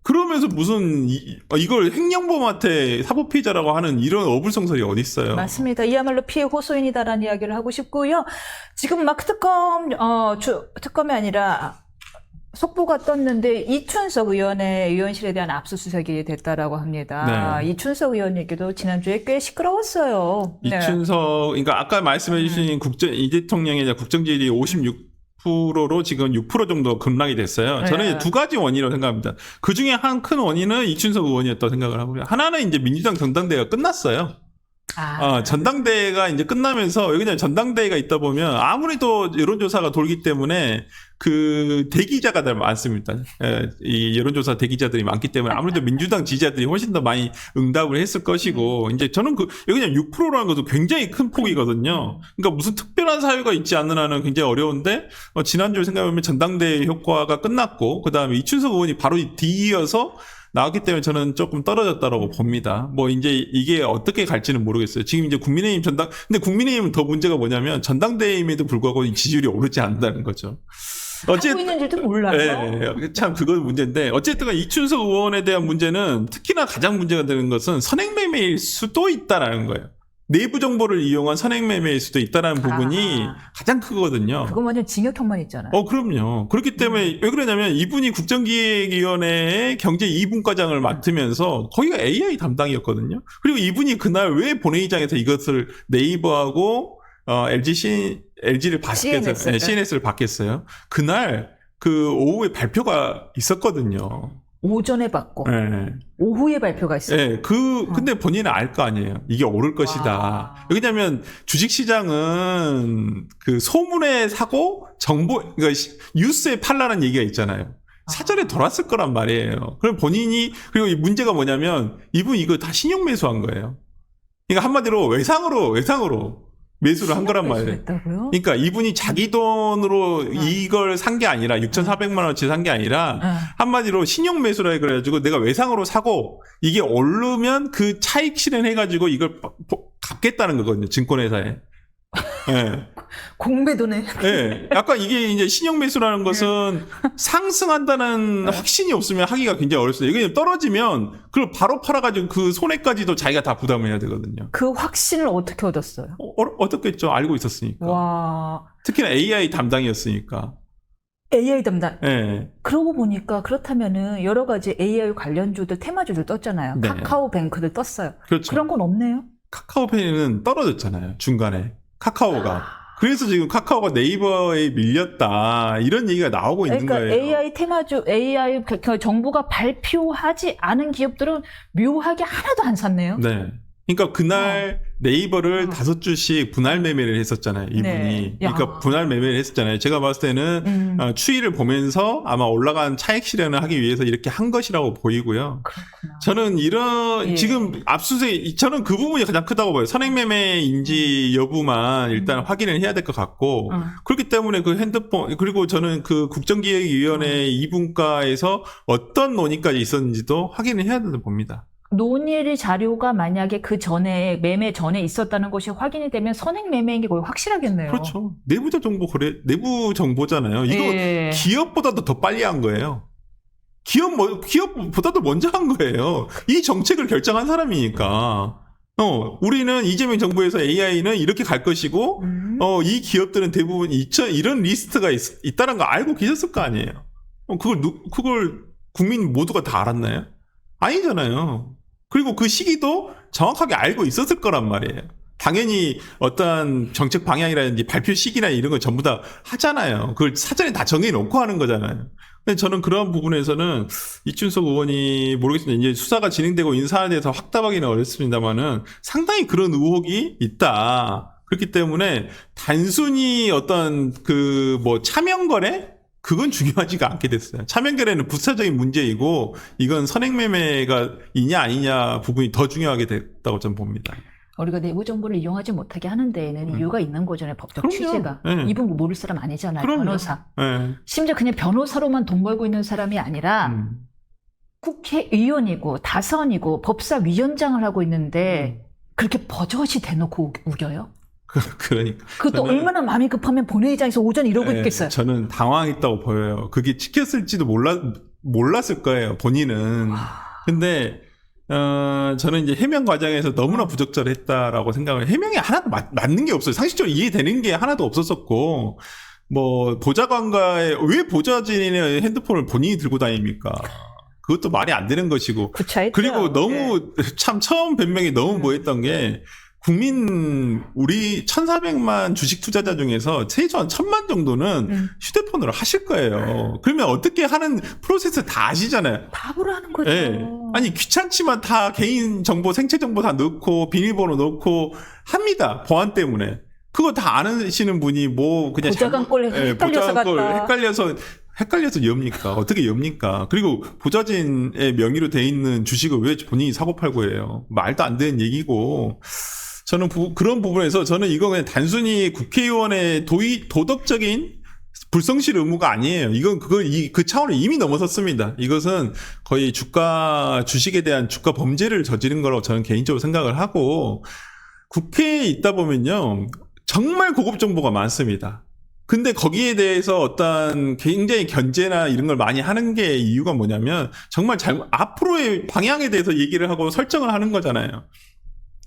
그러면서 무슨 이걸 횡령범한테 사법 피해자라고 하는 이런 어불성설이 어디 있어요? 맞습니다. 이야말로 피해 호소인이다라는 이야기를 하고 싶고요. 지금 막 특검이 아니라 속보가 떴는데 이춘석 의원실에 대한 압수수색이 됐다라고 합니다. 네. 이춘석 의원 얘기도 지난주에 꽤 시끄러웠어요. 이춘석, 그러니까 아까 말씀해 주신 이 대통령의 국정지지율이 56%로 지금 6% 정도 급락이 됐어요. 저는 이제 두 가지 원인이라고 생각합니다. 그 중에 한 큰 원인은 이춘석 의원이었다고 생각을 하고요. 하나는 이제 민주당 전당대회가 끝났어요. 전당대회가 이제 끝나면서, 왜냐면 전당대회가 있다 보면 아무래도 여론조사가 돌기 때문에 그 대기자가 많습니다. 이 여론조사 대기자들이 많기 때문에 아무래도 민주당 지지자들이 훨씬 더 많이 응답을 했을 것이고, 이제 저는 왜냐면 6%라는 것도 굉장히 큰 폭이거든요. 그러니까 무슨 특별한 사유가 있지 않는 한은 굉장히 어려운데, 지난주에 생각해보면 전당대회 효과가 끝났고, 그 다음에 이춘석 의원이 바로 뒤이어서 나왔기 때문에 저는 조금 떨어졌다라고 봅니다. 뭐 이제 이게 어떻게 갈지는 모르겠어요. 지금 이제 국민의힘 근데 국민의힘은 더 문제가 뭐냐면 전당대회임에도 불구하고 지지율이 오르지 않는다는 거죠. 하고 있는지도 몰라요. 네, 참 그건 문제인데 어쨌든 이춘석 의원에 대한 문제는 특히나 가장 문제가 되는 것은 선행매매일 수도 있다라는 거예요. 내부 정보를 이용한 선행매매일 수도 있다라는 부분이 가장 크거든요. 그거 완전 징역형만 있잖아요. 그럼요. 그렇기 때문에 왜 그러냐면 이분이 국정기획위원회의 경제 2분과장을 맡으면서 거기가 AI 담당이었거든요. 그리고 이분이 그날 왜 본회의장에서 이것을 네이버하고 LG를 받겠어요. CNS를 받겠어요. 그날 그 오후에 발표가 있었거든요. 오전에 받고 네. 오후에 발표가 있어요. 네, 근데 본인은 알 거 아니에요. 이게 오를 것이다. 왜냐면 주식시장은 그 소문에 사고 그러니까 뉴스에 팔라는 얘기가 있잖아요. 사전에 돌았을 거란 말이에요. 그럼 그리고 이 문제가 뭐냐면 이분 이거 다 신용 매수한 거예요. 그러니까 한마디로 외상으로 매수를 한 거란 말이에요. 했다고요? 그러니까 이분이 자기 돈으로 이걸 산 게 아니라 6,400만 원어치 산 게 아니라 한마디로 신용 매수라 그래가지고 내가 외상으로 사고 이게 오르면 그 차익 실현해가지고 이걸 갚겠다는 거거든요. 증권회사에. 네. 공매도네. 네. 약간 이게 이제 신용 매수라는 것은 상승한다는 확신이 없으면 하기가 굉장히 어렵어요. 이게 떨어지면 그걸 바로 팔아가지고 그 손해까지도 자기가 다 부담을 해야 되거든요. 그 확신을 어떻게 얻었어요? 어떻겠죠? 알고 있었으니까. 와. 특히나 AI 담당이었으니까. AI 담당. 네. 그러고 보니까 그렇다면은 여러 가지 AI 관련주들, 테마주들 떴잖아요. 네. 카카오뱅크들 떴어요. 그렇죠. 그런 건 없네요. 카카오페이는 떨어졌잖아요. 중간에. 카카오가. 그래서 지금 카카오가 네이버에 밀렸다. 이런 얘기가 나오고 있는 그러니까 거예요. AI 테마주, AI 정부가 발표하지 않은 기업들은 묘하게 하나도 안 샀네요. 네. 그러니까 그날 네이버를 5주씩 분할 매매를 했었잖아요. 이분이. 네. 그러니까 분할 매매를 했었잖아요. 제가 봤을 때는 추이를 보면서 아마 올라간 차익 실현을 하기 위해서 이렇게 한 것이라고 보이고요. 그렇구나. 저는 지금 저는 그 부분이 가장 크다고 봐요. 선행매매인지 여부만 일단 확인을 해야 될 것 같고 그렇기 때문에 그 핸드폰 그리고 저는 그 국정기획위원회 2분과에서 어떤 논의까지 있었는지도 확인을 해야 된다고 봅니다. 논의 자료가 만약에 그 전에 매매 전에 있었다는 것이 확인이 되면 선행 매매인 게 거의 확실하겠네요. 그렇죠. 내부 정보잖아요. 이거 기업보다도 더 빨리 한 거예요. 기업보다도 먼저 한 거예요. 이 정책을 결정한 사람이니까. 우리는 이재명 정부에서 AI는 이렇게 갈 것이고, 이 기업들은 대부분 이런 리스트가 있다는 거 알고 계셨을 거 아니에요. 그걸 국민 모두가 다 알았나요? 아니잖아요. 그리고 그 시기도 정확하게 알고 있었을 거란 말이에요. 당연히 어떠한 정책 방향이라든지 발표 시기나 이런 걸 전부 다 하잖아요. 그걸 사전에 다 정해놓고 하는 거잖아요. 근데 저는 그런 부분에서는 이춘석 의원이 모르겠습니다. 이제 수사가 진행되고 인사에 대해서 확답하기는 어렵습니다만은 상당히 그런 의혹이 있다. 그렇기 때문에 단순히 어떤 차명거래? 그건 중요하지가 않게 됐어요. 차명거래는 부차적인 문제이고 이건 선행매매가 있냐 아니냐 부분이 더 중요하게 됐다고 저는 봅니다. 우리가 내부 정보를 이용하지 못하게 하는 데에는 이유가 있는 거잖아요. 법적 그럼요. 취지가. 네. 이분 모를 사람 아니잖아요. 그럼요. 변호사. 네. 심지어 그냥 변호사로만 돈 벌고 있는 사람이 아니라 국회의원이고 다선이고 법사위원장을 하고 있는데 그렇게 버젓이 대놓고 우겨요? 그러니까. 그것도 얼마나 마음이 급하면 본회의장에서 오전 이러고 있겠어요. 저는 당황했다고 보여요. 그게 찍혔을지도 몰랐을 거예요, 본인은. 근데, 저는 이제 해명 과정에서 너무나 부적절했다라고 생각을, 해명이 하나도 맞는 게 없어요. 상식적으로 이해되는 게 하나도 없었었고, 왜 보좌진의 핸드폰을 본인이 들고 다닙니까? 그것도 말이 안 되는 것이고. 그리고 너무, 참 처음 변명이 너무 뭐했던 게, 우리 1,400만 주식 투자자 중에서 최소한 1,000만 정도는 휴대폰으로 하실 거예요. 그러면 어떻게 하는 프로세스 다 아시잖아요. 답으로 하는 거죠. 네. 아니, 귀찮지만 다 개인 정보, 생체 정보 다 넣고, 비밀번호 넣고 합니다. 보안 때문에. 그거 다 아시는 분이 그냥 보좌관 꼴 헷갈려서 갔다. 헷갈려서 엽니까? 어떻게 엽니까? 그리고 보좌진의 명의로 돼 있는 주식을 왜 본인이 사고 팔고 해요? 말도 안 되는 얘기고. 저는 그런 부분에서 저는 이거 그냥 단순히 국회의원의 도덕적인 불성실 의무가 아니에요. 이건 그 차원을 이미 넘어섰습니다. 이것은 거의 주식에 대한 주가 범죄를 저지른 거라고 저는 개인적으로 생각을 하고, 국회에 있다 보면요, 정말 고급 정보가 많습니다. 근데 거기에 대해서 어떤 굉장히 견제나 이런 걸 많이 하는 게 이유가 뭐냐면, 정말 앞으로의 방향에 대해서 얘기를 하고 설정을 하는 거잖아요.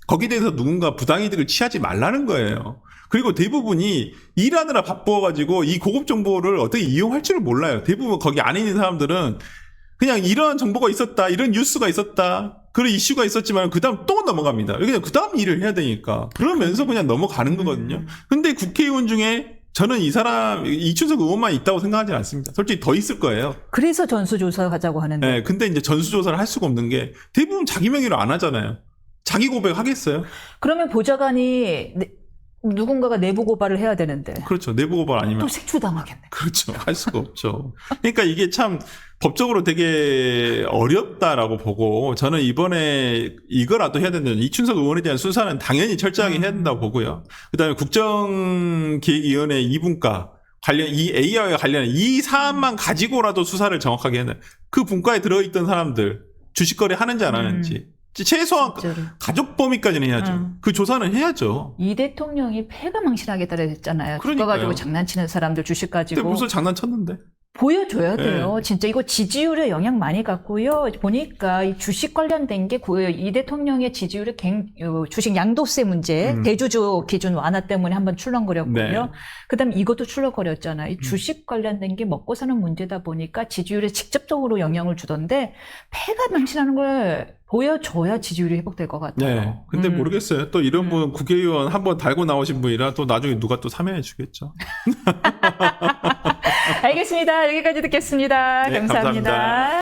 거기에 대해서 누군가 부당이득을 취하지 말라는 거예요. 그리고 대부분이 일하느라 바빠가지고 이 고급 정보를 어떻게 이용할 줄을 몰라요. 대부분 거기 안에 있는 사람들은 그냥 이런 정보가 있었다, 이런 뉴스가 있었다, 그런 이슈가 있었지만 그 다음 또 넘어갑니다. 그냥 그 다음 일을 해야 되니까. 그러면서 그냥 넘어가는 거거든요. 근데 국회의원 중에 저는 이춘석 의원만 있다고 생각하지 않습니다. 솔직히 더 있을 거예요. 그래서 전수조사 가자고 하는데. 네, 근데 이제 전수조사를 할 수가 없는 게 대부분 자기 명의로 안 하잖아요. 자기 고백 하겠어요? 그러면 보좌관이 누군가가 내부 고발을 해야 되는데. 그렇죠. 내부 고발 아니면. 또 색출당하겠네. 그렇죠. 할 수가 없죠. 그러니까 이게 참 법적으로 되게 어렵다라고 보고, 저는 이번에 이거라도 해야 된다는, 이춘석 의원에 대한 수사는 당연히 철저하게 해야 된다고 보고요. 그 다음에 국정기획위원회 2분과 이 AI와 관련한 이 사안만 가지고라도 수사를 정확하게 해야 돼. 그 분과에 들어있던 사람들, 주식거래 하는지 안 하는지. 최소한 진짜로. 가족 범위까지는 해야죠. 그 조사는 해야죠. 이 대통령이 패가 망신하겠다고 했잖아요. 주가 그러니까요. 가지고 장난치는 사람들 주식 근데 가지고. 무슨 장난쳤는데? 보여줘야 네. 돼요. 진짜 이거 지지율에 영향 많이 갖고요. 보니까 이 주식 관련된 게 이 대통령의 지지율의 주식 양도세 문제, 대주주 기준 완화 때문에 한번 출렁거렸고요. 네. 그다음에 이것도 출렁거렸잖아요. 이 주식 관련된 게 먹고 사는 문제다 보니까 지지율에 직접적으로 영향을 주던데 패가 망신하는 걸 보여줘야 지지율이 회복될 것 같아요. 네. 근데 모르겠어요. 또 이런 분 국회의원 한번 달고 나오신 분이라 또 나중에 누가 또 사면해 주겠죠. 알겠습니다. 여기까지 듣겠습니다. 네, 감사합니다.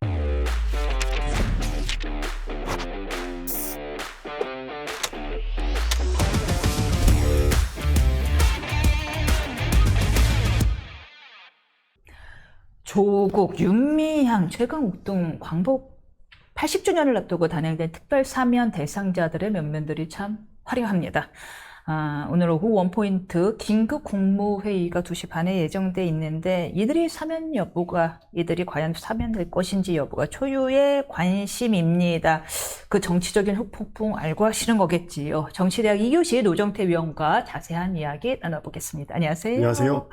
조국, 윤미향, 최강욱 등 광복 80주년을 앞두고 단행된 특별 사면 대상자들의 면면들이 참 화려합니다. 오늘 오후 원포인트 긴급 국무회의가 2시 반에 예정돼 있는데 이들이 과연 사면될 것인지 여부가 초유의 관심입니다. 그 정치적인 흑폭풍 알고 하시는 거겠지요. 정치대학 2교시 노정태 위원과 자세한 이야기 나눠보겠습니다. 안녕하세요. 안녕하세요.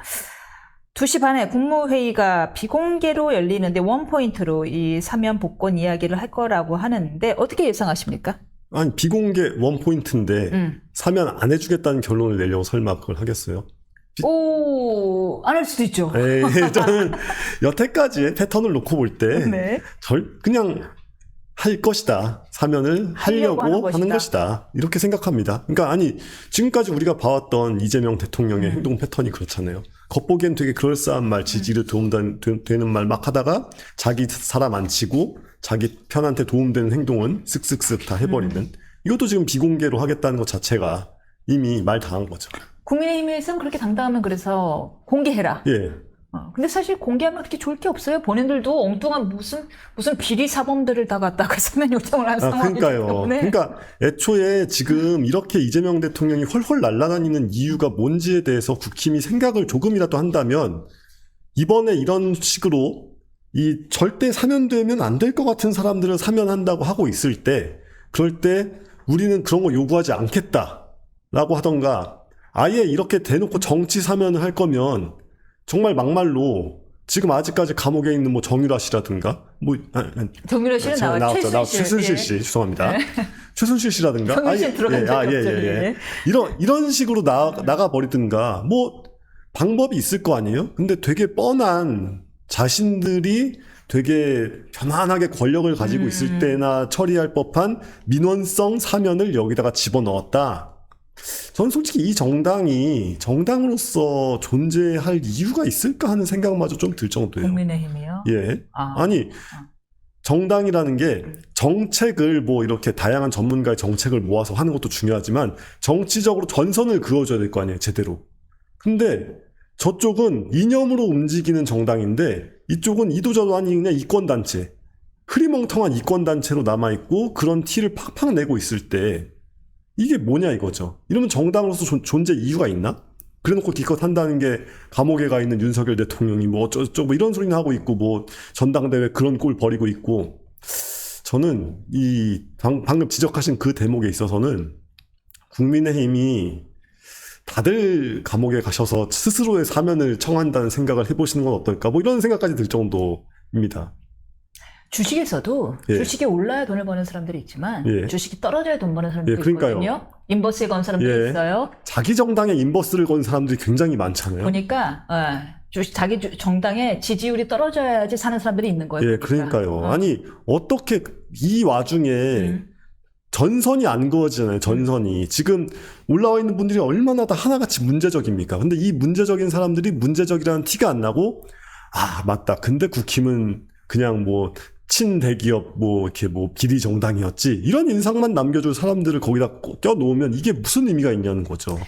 2시 반에 국무회의가 비공개로 열리는데 원포인트로 이 사면 복권 이야기를 할 거라고 하는데 어떻게 예상하십니까? 아니, 비공개 원포인트인데 사면 안 해주겠다는 결론을 내려고 설마 그걸 하겠어요? 안 할 수도 있죠. 에이, 저는 여태까지의 패턴을 놓고 볼 때 네. 그냥 할 것이다. 사면을 하려고 하는 것이다. 이렇게 생각합니다. 그러니까 지금까지 우리가 봐왔던 이재명 대통령의 행동 패턴이 그렇잖아요. 겉보기엔 되게 그럴싸한 말, 지지를 도움되는 말 막 하다가 자기 사람 안 치고 자기 편한테 도움되는 행동은 쓱쓱쓱 다 해버리는. 이것도 지금 비공개로 하겠다는 것 자체가 이미 말 다 한 거죠. 국민의힘에서는 그렇게 당당하면 그래서 공개해라. 예. 근데 사실 공개하면 그렇게 좋을 게 없어요. 본인들도 엉뚱한 무슨 비리 사범들을 다 갖다가 사면 요청을 한 상황이기 그러니까요. 때문에. 그러니까 애초에 지금 이렇게 이재명 대통령이 헐헐 날아다니는 이유가 뭔지에 대해서 국힘이 생각을 조금이라도 한다면 이번에 이런 식으로 이 절대 사면되면 안 될 것 같은 사람들을 사면한다고 하고 있을 때, 그럴 때 우리는 그런 거 요구하지 않겠다라고 하던가, 아예 이렇게 대놓고 정치 사면을 할 거면 정말 막말로 지금 아직까지 감옥에 있는 뭐 정유라 씨라든가 정유라 씨는 나왔죠. 최순실 씨, 죄송합니다. 네. 최순실 씨라든가 정유신 들어간 적이 없죠. 이런 식으로 나가 버리든가 뭐 방법이 있을 거 아니에요? 근데 되게 뻔한, 자신들이 되게 편안하게 권력을 가지고 있을 때나 처리할 법한 민원성 사면을 여기다가 집어넣었다. 저는 솔직히 이 정당이 정당으로서 존재할 이유가 있을까 하는 생각마저 좀 들 정도예요. 국민의힘이요? 예. 정당이라는 게 정책을 뭐 이렇게 다양한 전문가의 정책을 모아서 하는 것도 중요하지만 정치적으로 전선을 그어줘야 될 거 아니에요, 제대로. 근데 저쪽은 이념으로 움직이는 정당인데 이쪽은 이도저도 아닌 그냥 이권단체, 흐리멍텅한 이권단체로 남아있고 그런 티를 팍팍 내고 있을 때 이게 뭐냐 이거죠. 이러면 정당으로서 존재 이유가 있나? 그래놓고 기껏 한다는 게 감옥에 가 있는 윤석열 대통령이 뭐 어쩌고 뭐 이런 소리나 하고 있고 뭐 전당대회 그런 꼴 벌이고 있고 저는 이 방금 지적하신 그 대목에 있어서는 국민의힘이 다들 감옥에 가셔서 스스로의 사면을 청한다는 생각을 해보시는 건 어떨까 뭐 이런 생각까지 들 정도입니다. 주식에서도 예. 주식이 올라야 돈을 버는 사람들이 있지만 예. 주식이 떨어져야 돈 버는 사람들이 예, 그러니까요. 있거든요. 인버스에 건 사람들이 예. 있어요. 자기 정당에 인버스를 건 사람들이 굉장히 많잖아요. 보니까 자기 정당의 지지율이 떨어져야지 사는 사람들이 있는 거예요. 예, 그러니까. 그러니까요. 아니 어떻게 이 와중에 전선이 안 그어지잖아요. 전선이. 지금 올라와 있는 분들이 얼마나 다 하나같이 문제적입니까? 근데 이 문제적인 사람들이 문제적이라는 티가 안 나고 아, 맞다. 근데 국힘은 그냥 뭐 친대기업 뭐 이렇게 뭐 비리 정당이었지. 이런 인상만 남겨줄 사람들을 거기다 껴놓으면 이게 무슨 의미가 있냐는 거죠.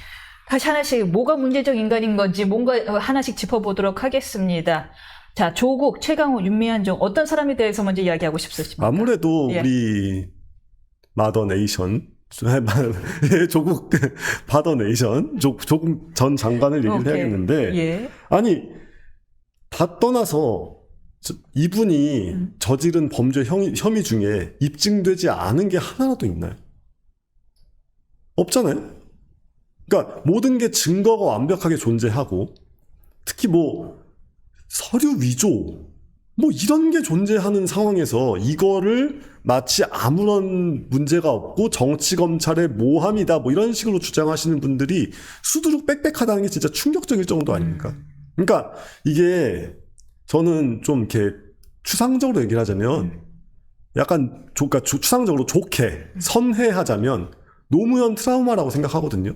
다시 하나씩 뭐가 문제적 인간인 건지 뭔가 하나씩 짚어보도록 하겠습니다. 자, 조국, 최강욱, 윤미향 어떤 사람에 대해서 먼저 이야기하고 싶으십니까? 아무래도 예. 우리 마더네이션 조국 파더네이션 조국 전 장관을 얘기를 오케이. 해야겠는데 예. 아니 다 떠나서 이분이 저지른 범죄 혐의 중에 입증되지 않은 게 하나라도 있나요? 없잖아요. 그러니까 모든 게 증거가 완벽하게 존재하고 특히 뭐 서류 위조 뭐 이런 게 존재하는 상황에서 이거를 마치 아무런 문제가 없고 정치 검찰의 모함이다 뭐 이런 식으로 주장하시는 분들이 수두룩 빽빽하다는 게 진짜 충격적일 정도 아닙니까? 그러니까 이게 저는 좀 이렇게 추상적으로 얘기를 하자면 약간 그러니까 추상적으로 좋게 선회하자면 노무현 트라우마라고 생각하거든요.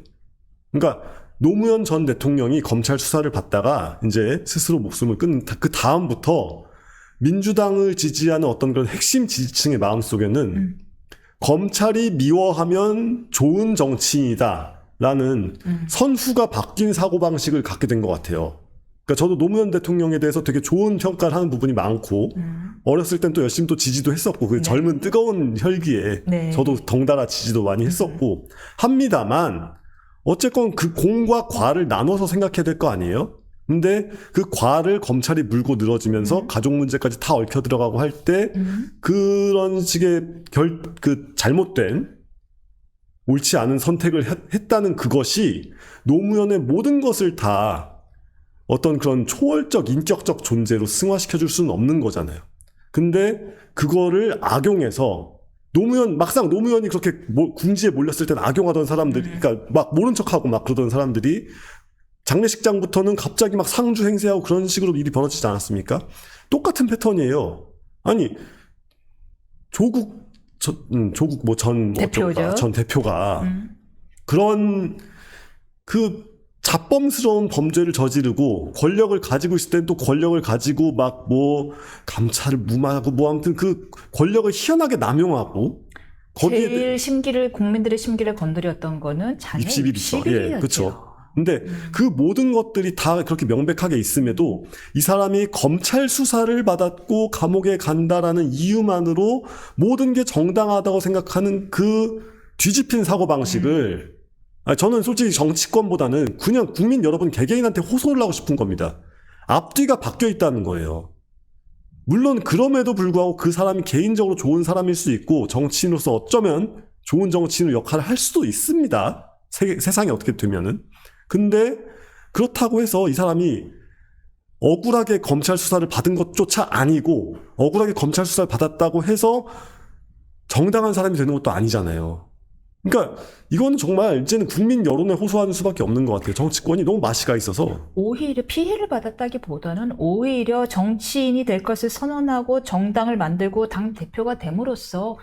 그러니까 노무현 전 대통령이 검찰 수사를 받다가 이제 스스로 목숨을 끊은 그 다음부터 민주당을 지지하는 어떤 그런 핵심 지지층의 마음속에는 검찰이 미워하면 좋은 정치인이다라는 선후가 바뀐 사고방식을 갖게 된 것 같아요. 그러니까 저도 노무현 대통령에 대해서 되게 좋은 평가를 하는 부분이 많고 어렸을 땐 또 열심히 또 지지도 했었고 그 네. 젊은 뜨거운 혈기에 네. 저도 덩달아 지지도 많이 했었고 합니다만 어쨌건 그 공과 과를 나눠서 생각해야 될 거 아니에요? 근데 그 과를 검찰이 물고 늘어지면서 가족 문제까지 다 얽혀 들어가고 할 때 그런 식의 잘못된 옳지 않은 선택을 했다는 그것이 노무현의 모든 것을 다 어떤 그런 초월적 인격적 존재로 승화시켜줄 수는 없는 거잖아요. 근데 그거를 악용해서 막상 노무현이 그렇게 궁지에 몰렸을 땐 악용하던 사람들이, 그러니까 막 모른 척하고 막 그러던 사람들이 장례식장부터는 갑자기 막 상주 행세하고 그런 식으로 일이 벌어지지 않았습니까? 똑같은 패턴이에요. 아니, 조국 뭐 전 대표가 그런 자범스러운 범죄를 저지르고 권력을 가지고 있을 땐 또 권력을 가지고 막 뭐 감찰을 무마하고 뭐 아무튼 그 권력을 희한하게 남용하고 거기에 제일 국민들의 심기를 건드렸던 거는 자녀 입시비리죠. 입시비리였죠. 예, 그렇죠. 근데 그 모든 것들이 다 그렇게 명백하게 있음에도 이 사람이 검찰 수사를 받았고 감옥에 간다라는 이유만으로 모든 게 정당하다고 생각하는 그 뒤집힌 사고방식을 저는 솔직히 정치권보다는 그냥 국민 여러분 개개인한테 호소를 하고 싶은 겁니다. 앞뒤가 바뀌어 있다는 거예요. 물론 그럼에도 불구하고 그 사람이 개인적으로 좋은 사람일 수 있고 정치인으로서 어쩌면 좋은 정치인의 역할을 할 수도 있습니다. 세상이 어떻게 되면은. 근데 그렇다고 해서 이 사람이 억울하게 검찰 수사를 받은 것조차 아니고 억울하게 검찰 수사를 받았다고 해서 정당한 사람이 되는 것도 아니잖아요. 그러니까 이건 정말 이제는 국민 여론에 호소하는 수밖에 없는 것 같아요. 정치권이 너무 맛이가 있어서. 오히려 피해를 받았다기보다는 오히려 정치인이 될 것을 선언하고 정당을 만들고 당 대표가 됨으로써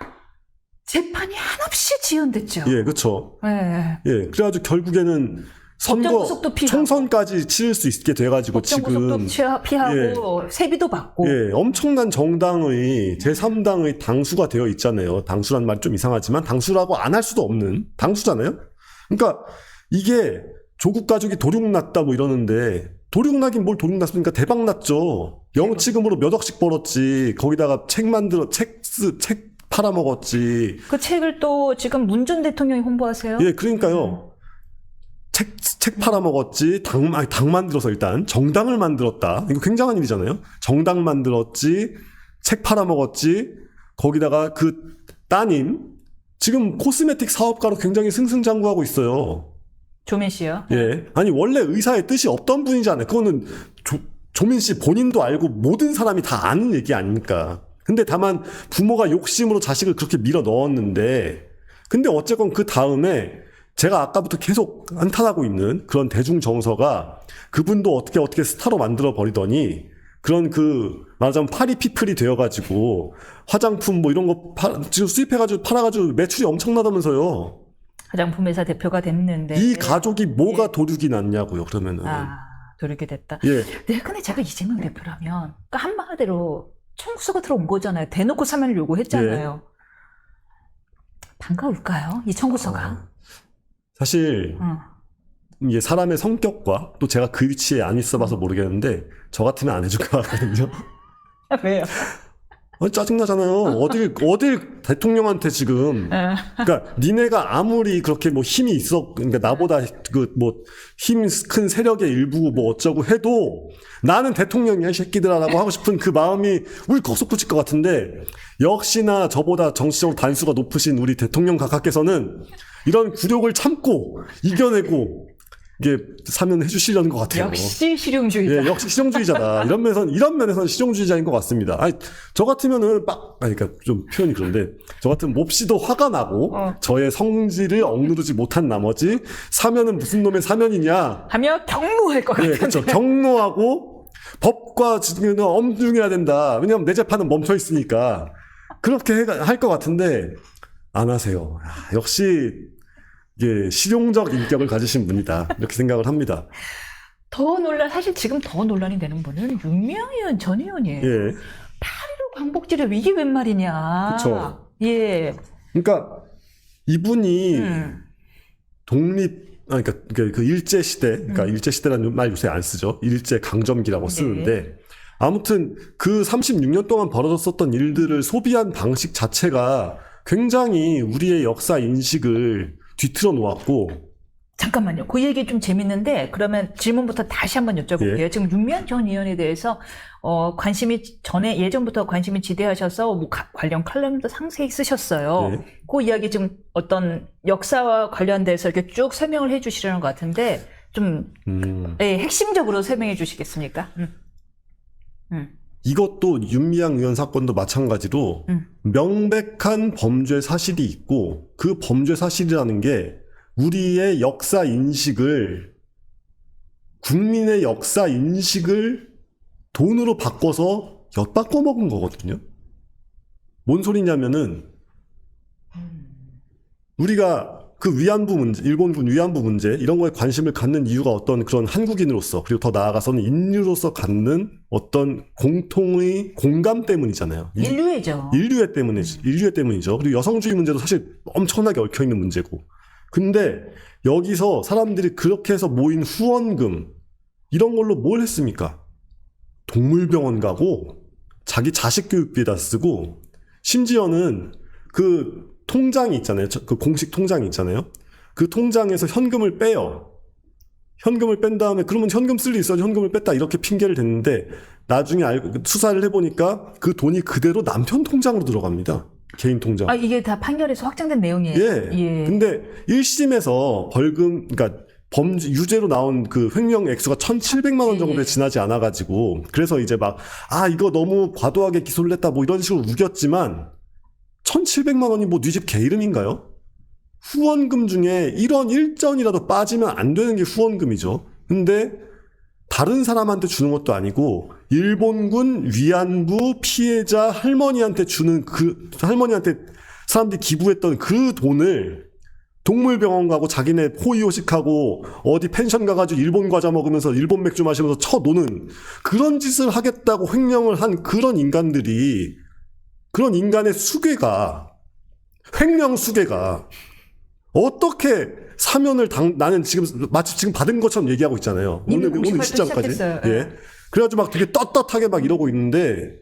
재판이 한없이 지연됐죠. 예, 그렇죠. 예. 예, 그래가지고 결국에는 선거, 법정구속도 피하고. 총선까지 치를 수 있게 돼가지고 법정구속도 지금 피하고 세비도 받고. 예, 엄청난 정당의 제3당의 당수가 되어 있잖아요. 당수란 말이 좀 이상하지만 당수라고 안 할 수도 없는 당수잖아요. 그러니까 이게 조국 가족이 도륙났다 뭐 이러는데 도륙나긴 뭘 도륙났습니까? 대박났죠. 영치금으로 몇 억씩 벌었지. 거기다가 책 팔아먹었지. 그 책을 또 지금 문 전 대통령이 홍보하세요. 예, 그러니까요. 책 팔아먹었지, 당 만들어서 일단 정당을 만들었다. 이거 굉장한 일이잖아요. 정당 만들었지, 책 팔아먹었지, 거기다가 그 따님, 지금 코스메틱 사업가로 굉장히 승승장구하고 있어요. 조민 씨요? 예. 아니, 원래 의사의 뜻이 없던 분이잖아요. 그거는 조민 씨 본인도 알고 모든 사람이 다 아는 얘기 아닙니까? 근데 다만 부모가 욕심으로 자식을 그렇게 밀어 넣었는데, 근데 어쨌건 그 다음에 제가 아까부터 계속 한탄하고 있는 그런 대중 정서가 그분도 어떻게 스타로 만들어 버리더니 그런 말하자면 파리피플이 되어가지고 화장품 뭐 이런 거 지금 수입해가지고 팔아가지고 매출이 엄청나다면서요. 화장품 회사 대표가 됐는데. 이 가족이 뭐가 도둑이 났냐고요, 그러면은. 도둑이 됐다. 예. 네, 근데 제가 이재명 대표라면, 그러니까 한마디로 청구서가 들어온 거잖아요. 대놓고 사면을 요구했잖아요. 반가울까요? 이 청구서가? 사실, 이게 사람의 성격과 또 제가 그 위치에 안 있어봐서 모르겠는데, 저 같으면 안 해줄 것 같거든요. 왜요? 짜증나잖아요. 어딜 대통령한테 지금. 그러니까, 니네가 아무리 그렇게 뭐 힘이 있어, 그러니까 나보다 힘 큰 세력의 일부고 뭐 어쩌고 해도 나는 대통령이야, 이 새끼들아라고 하고 싶은 그 마음이 울컥 솟구칠 것 같은데, 역시나 저보다 정치적으로 단수가 높으신 우리 대통령 각하께서는 이런 굴욕을 참고 이겨내고 이게 사면해 주시려는 것 같아요. 역시 실용주의자. 예, 역시 실용주의자다. 이런 면에서는 실용주의자인 것 같습니다. 아니, 저 같으면은 그러니까 좀 표현이 그런데, 저 같으면 몹시도 화가 나고, 저의 성질을 억누르지 못한 나머지, 사면은 무슨 놈의 사면이냐. 하며 경무할 것 예, 같은데. 그렇죠. 경로하고, 법과 지금 엄중해야 된다. 왜냐면 내 재판은 멈춰 있으니까. 그렇게 할 것 같은데, 안 하세요. 역시, 예, 실용적 인격을 가지신 분이다. 이렇게 생각을 합니다. 사실 지금 더 논란이 되는 분은 윤미향 전 의원이에요. 예. 8.15 광복절에 이게 웬 말이냐. 그쵸. 예. 그러니까, 이분이 그러니까 그 일제시대, 그러니까 일제시대라는 말 요새 안 쓰죠. 일제강점기라고 쓰는데, 아무튼 그 36년 동안 벌어졌었던 일들을 소비한 방식 자체가 굉장히 우리의 역사 인식을 뒤틀어 놓았고. 잠깐만요. 그 얘기 좀 재밌는데, 그러면 질문부터 다시 한번 여쭤볼게요. 예. 지금 윤미향 전 의원에 대해서, 예전부터 관심이 지대하셔서, 관련 칼럼도 상세히 쓰셨어요. 예. 그 이야기 좀 어떤 역사와 관련돼서 이렇게 쭉 설명을 해 주시려는 것 같은데, 좀, 예, 핵심적으로 설명해 주시겠습니까? 이것도 윤미향 의원 사건도 마찬가지로 명백한 범죄 사실이 있고, 그 범죄 사실이라는 게 우리의 역사 인식을, 국민의 역사 인식을 돈으로 바꿔서 엿바꿔 먹은 거거든요. 뭔 소리냐면은, 우리가 그 위안부 문제, 일본군 위안부 문제, 이런 거에 관심을 갖는 이유가 어떤 그런 한국인으로서, 그리고 더 나아가서는 인류로서 갖는 어떤 공통의 공감 때문이잖아요. 인류애죠. 인류애 때문이죠. 그리고 여성주의 문제도 사실 엄청나게 얽혀있는 문제고. 근데 여기서 사람들이 그렇게 해서 모인 후원금, 이런 걸로 뭘 했습니까? 동물병원 가고, 자기 자식 교육비에다 쓰고, 심지어는 그 통장이 있잖아요. 그 공식 통장이 있잖아요. 그 통장에서 현금을 빼요. 현금을 뺀 다음에, 그러면 현금 쓸 일 있어서 현금을 뺐다, 이렇게 핑계를 댔는데, 나중에 수사를 해보니까 그 돈이 그대로 남편 통장으로 들어갑니다. 개인 통장. 이게 다 판결에서 확정된 내용이에요. 예. 근데 1심에서 벌금, 그러니까 유죄로 나온 그 횡령 액수가 1,700만 원 정도에 지나지 않아가지고, 그래서 이제 이거 너무 과도하게 기소를 했다, 뭐 이런 식으로 우겼지만, 1,700만 원이 뭐 네 집 개 이름인가요? 후원금 중에 1원 1전이라도 빠지면 안 되는 게 후원금이죠. 근데 다른 사람한테 주는 것도 아니고 일본군 위안부 피해자 할머니한테 할머니한테 사람들이 기부했던 그 돈을 동물병원 가고 자기네 호의호식하고 어디 펜션 가가지고 일본 과자 먹으면서 일본 맥주 마시면서 쳐노는 그런 짓을 하겠다고 횡령을 한 그런 인간들이, 그런 인간의 횡령 수괴가 어떻게 사면을 나는 마치 지금 받은 것처럼 얘기하고 있잖아요. 오늘 이 시점까지. 예. 그래가지고 되게 떳떳하게 이러고 있는데,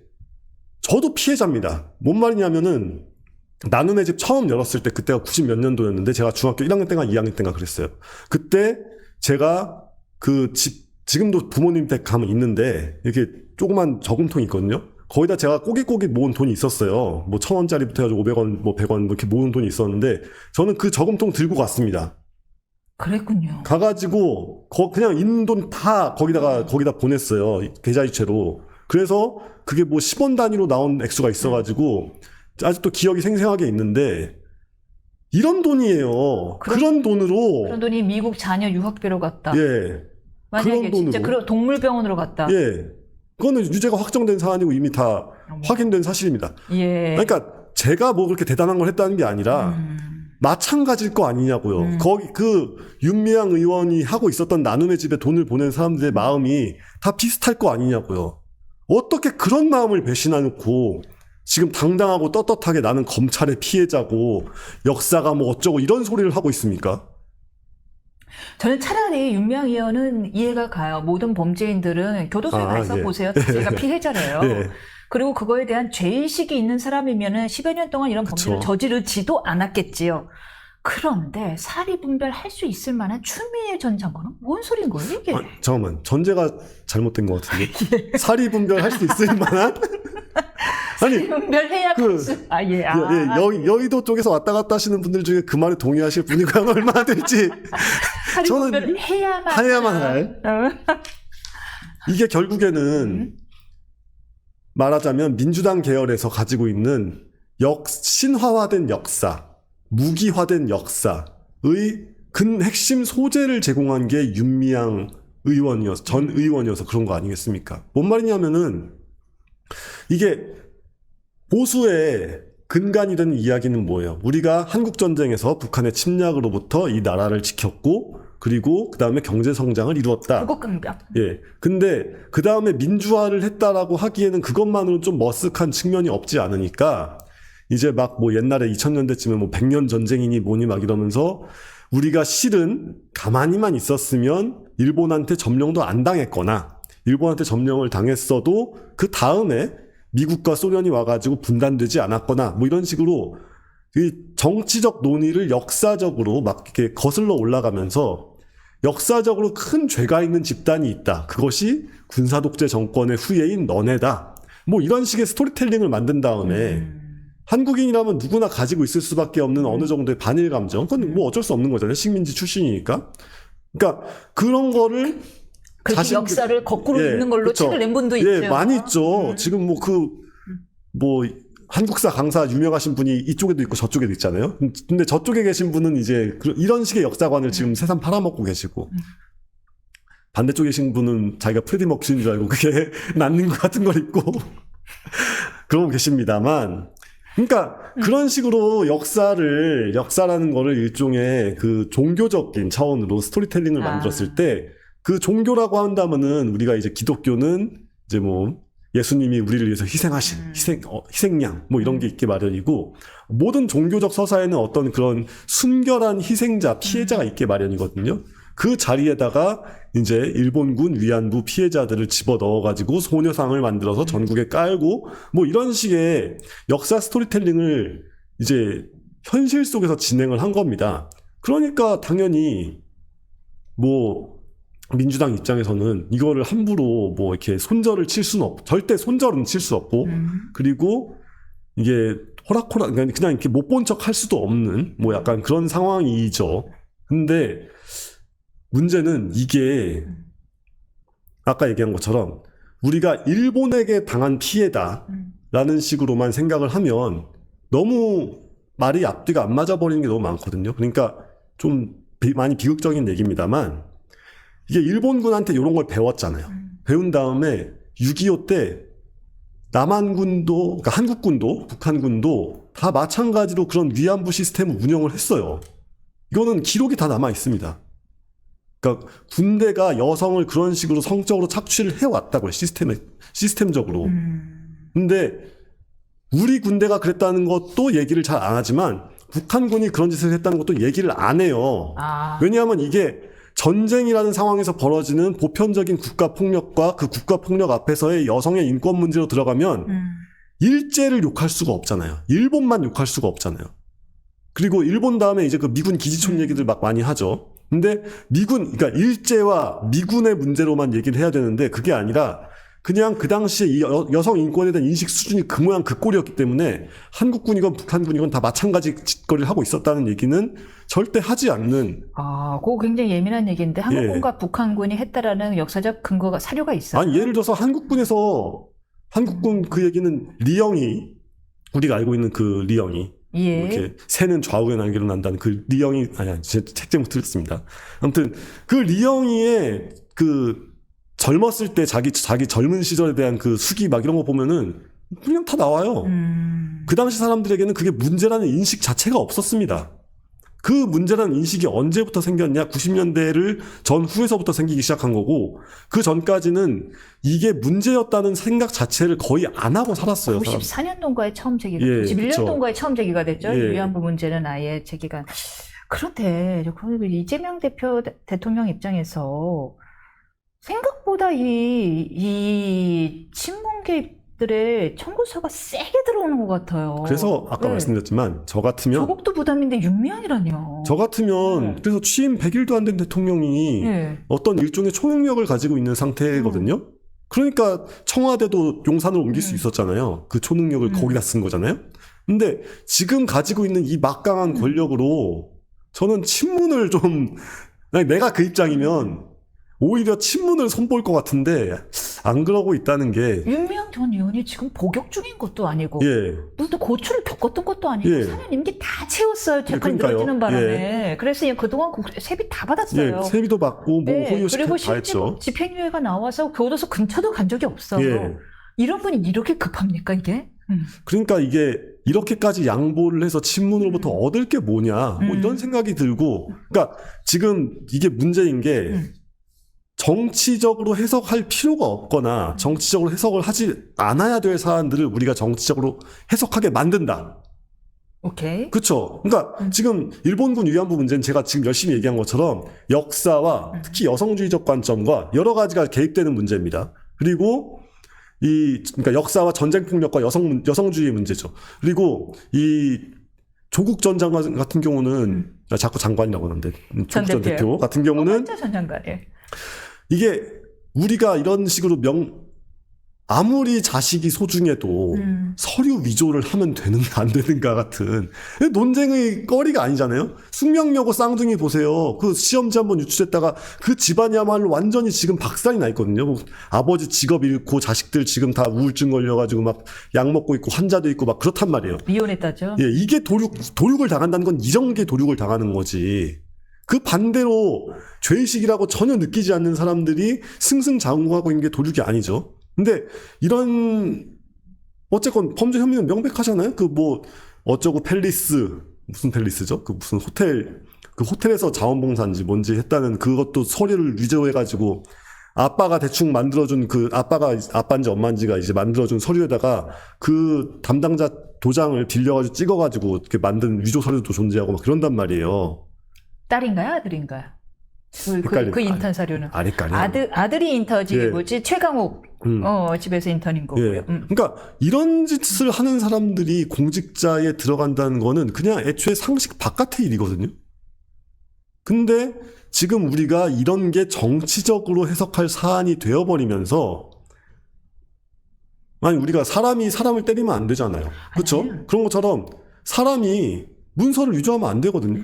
저도 피해자입니다. 뭔 말이냐면은, 나눔의 집 처음 열었을 때, 그때가 90 몇 년도였는데, 제가 중학교 1학년 때인가 2학년 때인가 그랬어요. 그때 제가 그 지금도 부모님 댁 가면 있는데 이렇게 조그만 저금통이 있거든요. 거기다 제가 꼬깃꼬깃 모은 돈이 있었어요. 뭐 1,000원짜리부터 해가지고 500원, 뭐 100원 뭐 이렇게 모은 돈이 있었는데 저는 그 저금통 들고 갔습니다. 그랬군요. 가가지고 그냥 있는 돈 다 거기다 보냈어요. 계좌이체로. 그래서 그게 뭐 10원 단위로 나온 액수가 있어가지고 아직도 기억이 생생하게 있는데 이런 돈이에요. 그런 돈으로 그런 돈이 미국 자녀 유학비로 갔다. 예. 만약에 그런 진짜 돈으로. 그런 동물병원으로 갔다. 예. 그거는 유죄가 확정된 사안이고 이미 다 확인된 사실입니다. 예. 그러니까 제가 뭐 그렇게 대단한 걸 했다는 게 아니라 마찬가지일 거 아니냐고요. 거기 그 윤미향 의원이 하고 있었던 나눔의 집에 돈을 보낸 사람들의 마음이 다 비슷할 거 아니냐고요. 어떻게 그런 마음을 배신해놓고 지금 당당하고 떳떳하게 나는 검찰의 피해자고 역사가 뭐 어쩌고 이런 소리를 하고 있습니까? 저는 차라리 윤미향 의원은 이해가 가요. 모든 범죄인들은 교도소에 가서 예. 보세요. 제가 피해자래요. 예. 그리고 그거에 대한 죄의식이 있는 사람이면은 10여 년 동안 이런 범죄를 그쵸. 저지르지도 않았겠지요. 그런데 사리분별할 수 있을 만한 추미애 전 장관은 뭔 소린 거예요, 이게? 잠깐만. 전제가 잘못된 것 같은데. 사리 분별할 수 있을 만한? 아니, 분별해야 예, 여의도 쪽에서 왔다 갔다 하시는 분들 중에 그 말에 동의하실 분이 과연 얼마나 될지. 사리분별을 해야만 할. 이게 결국에는 말하자면 민주당 계열에서 가지고 있는 신화화된 역사, 무기화된 역사의 핵심 소재를 제공한 게 윤미향 전 의원이어서 그런 거 아니겠습니까? 뭔 말이냐면은 이게 보수의 근간이 되는 이야기는 뭐예요? 우리가 한국전쟁에서 북한의 침략으로부터 이 나라를 지켰고 그리고 그 다음에 경제 성장을 이루었다. 국격강병. 예. 근데 그 다음에 민주화를 했다라고 하기에는 그것만으로 좀 머쓱한 측면이 없지 않으니까 이제 막 뭐 옛날에 2000년대쯤에 뭐 100년 전쟁이니 뭐니 막 이러면서 우리가 실은 가만히만 있었으면 일본한테 점령도 안 당했거나 일본한테 점령을 당했어도 그 다음에 미국과 소련이 와가지고 분단되지 않았거나 뭐 이런 식으로 이 정치적 논의를 역사적으로 막 이렇게 거슬러 올라가면서 역사적으로 큰 죄가 있는 집단이 있다. 그것이 군사독재 정권의 후예인 너네다. 뭐 이런 식의 스토리텔링을 만든 다음에 한국인이라면 누구나 가지고 있을 수밖에 없는 어느 정도의 반일 감정. 그건 뭐 어쩔 수 없는 거잖아요. 식민지 출신이니까. 그러니까 그런 거를 그렇게 역사를 거꾸로 읽는 걸로 그쵸. 책을 낸 분도 있죠. 예, 많이 있죠. 지금 뭐 한국사 강사 유명하신 분이 이쪽에도 있고 저쪽에도 있잖아요. 근데 저쪽에 계신 분은 이제 이런 식의 역사관을 지금 새삼 팔아먹고 계시고 반대쪽에 계신 분은 자기가 프레디 머큐리인 줄 알고 그게 낫는 것 같은 걸 입고 그러고 계십니다만 그러니까 그런 식으로 역사라는 거를 일종의 그 종교적인 차원으로 스토리텔링을 만들었을 때 그 종교라고 한다면은 우리가 이제 기독교는 이제 뭐 예수님이 우리를 위해서 희생하신 희생양 뭐 이런 게 있기 마련이고 모든 종교적 서사에는 어떤 그런 순결한 희생자 피해자가 있기 마련이거든요. 그 자리에다가 이제 일본군 위안부 피해자들을 집어넣어 가지고 소녀상을 만들어서 전국에 깔고 뭐 이런 식의 역사 스토리텔링을 이제 현실 속에서 진행을 한 겁니다. 그러니까 당연히 뭐 민주당 입장에서는 이거를 함부로 뭐 이렇게 손절을 칠 수는 없고 절대 손절은 칠 수 없고 그리고 이게 호락호락 그냥 이렇게 못 본 척 할 수도 없는 뭐 약간 그런 상황이죠. 근데 문제는 이게 아까 얘기한 것처럼 우리가 일본에게 당한 피해다라는 식으로만 생각을 하면 너무 말이 앞뒤가 안 맞아버리는 게 너무 많거든요. 그러니까 좀 많이 비극적인 얘기입니다만 이게 일본군한테 이런 걸 배웠잖아요. 배운 다음에 6.25 때 남한군도, 그러니까 한국군도, 북한군도 다 마찬가지로 그런 위안부 시스템을 운영을 했어요. 이거는 기록이 다 남아 있습니다. 그러니까 군대가 여성을 그런 식으로 성적으로 착취를 해왔다고요. 시스템적으로. 근데 우리 군대가 그랬다는 것도 얘기를 잘 안 하지만 북한군이 그런 짓을 했다는 것도 얘기를 안 해요. 왜냐하면 이게 전쟁이라는 상황에서 벌어지는 보편적인 국가폭력과 그 국가폭력 앞에서의 여성의 인권 문제로 들어가면 일제를 욕할 수가 없잖아요. 일본만 욕할 수가 없잖아요. 그리고 일본 다음에 이제 그 미군 기지촌 얘기들 막 많이 하죠. 근데 그러니까 일제와 미군의 문제로만 얘기를 해야 되는데 그게 아니라 그냥 그 당시에 이 여성 인권에 대한 인식 수준이 그 모양 그 꼴이었기 때문에 한국군이건 북한군이건 다 마찬가지 짓거리를 하고 있었다는 얘기는 절대 하지 않는. 그거 굉장히 예민한 얘기인데 한국군과 북한군이 했다라는 역사적 근거가 사료가 있어요. 아니 예를 들어서 한국군 그 얘기는 리영이 우리가 알고 있는 그 리영이 예. 이렇게 새는 좌우의 날개로 난다는 그 리영이 제 책 제목 틀렸습니다. 아무튼 그 리영이의 그 젊었을 때 자기 젊은 시절에 대한 그 수기 막 이런 거 보면은 그냥 다 나와요. 그 당시 사람들에게는 그게 문제라는 인식 자체가 없었습니다. 그 문제라는 인식이 언제부터 생겼냐? 90년대를 전후에서부터 생기기 시작한 거고 그 전까지는 이게 문제였다는 생각 자체를 거의 안 하고 살았어요. 94년도인가에 처음 제기가, 예, 91년도인가에 처음 제기가 됐죠. 예. 위안부 문제는 아예 제기가. 그런데 이재명 대통령 입장에서 생각보다 이 친문 개입들의 청구서가 세게 들어오는 것 같아요. 그래서 아까 말씀드렸지만 저 같으면 조국도 부담인데 6명이라뇨. 저 같으면 그래서 취임 100일도 안 된 대통령이 어떤 일종의 초능력을 가지고 있는 상태거든요. 그러니까 청와대도 용산으로 옮길 수 있었잖아요. 그 초능력을 거기다 쓴 거잖아요. 근데 지금 가지고 있는 이 막강한 권력으로 저는 친문을 좀 내가 그 입장이면 오히려 친문을 손볼 것 같은데 안 그러고 있다는 게 윤미향 전 의원이 지금 복역 중인 것도 아니고 예. 무슨 고초를 겪었던 것도 아니고 예. 4년 임기 다 채웠어요. 재판이 그러니까요. 늘어지는 바람에. 그래서 그동안 세비 다 받았어요. 예, 세비도 받고 뭐 호유식 그리고 다 실제 했죠. 집행유예가 나와서 교도소 근처도 간 적이 없어요. 예. 이런 분이 이렇게 급합니까 이게? 그러니까 이게 이렇게까지 양보를 해서 친문으로부터 얻을 게 뭐냐 뭐 이런 생각이 들고 그러니까 지금 이게 문제인 게 정치적으로 해석할 필요가 없거나 정치적으로 해석을 하지 않아야 될 사안들을 우리가 정치적으로 해석하게 만든다. 오케이. 그렇죠. 그러니까 지금 일본군 위안부 문제는 제가 지금 열심히 얘기한 것처럼 역사와 특히 여성주의적 관점과 여러 가지가 개입되는 문제입니다. 그리고 그러니까 역사와 전쟁 폭력과 여성주의 문제죠. 그리고 이 조국 전 장관 같은 경우는 자꾸 장관이라고 하는데 조국 전 대표 같은 경우는 전 장관이 이게 우리가 이런 식으로 아무리 자식이 소중해도 서류 위조를 하면 되는가 안 되는가 같은 논쟁의 거리가 아니잖아요. 숙명여고 쌍둥이 보세요. 그 시험지 한번 유출했다가 그 집안이야말로 완전히 지금 박살이 나 있거든요. 뭐 아버지 직업 잃고 자식들 지금 다 우울증 걸려가지고 막 약 먹고 있고 환자도 있고 막 그렇단 말이에요. 이혼했다죠. 예, 이게 도륙을 당한다는 건 이정계 도륙을 당하는 거지. 그 반대로 죄의식이라고 전혀 느끼지 않는 사람들이 승승장구하고 있는 게 도륙이 아니죠. 근데 어쨌건 범죄 혐의는 명백하잖아요. 그 뭐 어쩌고 무슨 팰리스죠? 그 무슨 그 호텔에서 자원봉사인지 뭔지 했다는 그것도 서류를 위조해가지고 아빠가 대충 만들어준 아빠인지 엄마인지가 이제 만들어준 서류에다가 그 담당자 도장을 빌려가지고 찍어가지고 이렇게 만든 위조 서류도 존재하고 막 그런단 말이에요. 딸인가요, 아들인가요? 그 인턴 사료는 아들이 인턴이지 뭐지 최강욱 집에서 인턴인 거고요. 예. 그러니까 이런 짓을 하는 사람들이 공직자에 들어간다는 거는 그냥 애초에 상식 바깥의 일이거든요. 근데 지금 우리가 이런 게 정치적으로 해석할 사안이 되어버리면서 우리가 사람이 사람을 때리면 안 되잖아요. 그렇죠? 그런 것처럼 사람이 문서를 위조하면 안 되거든요.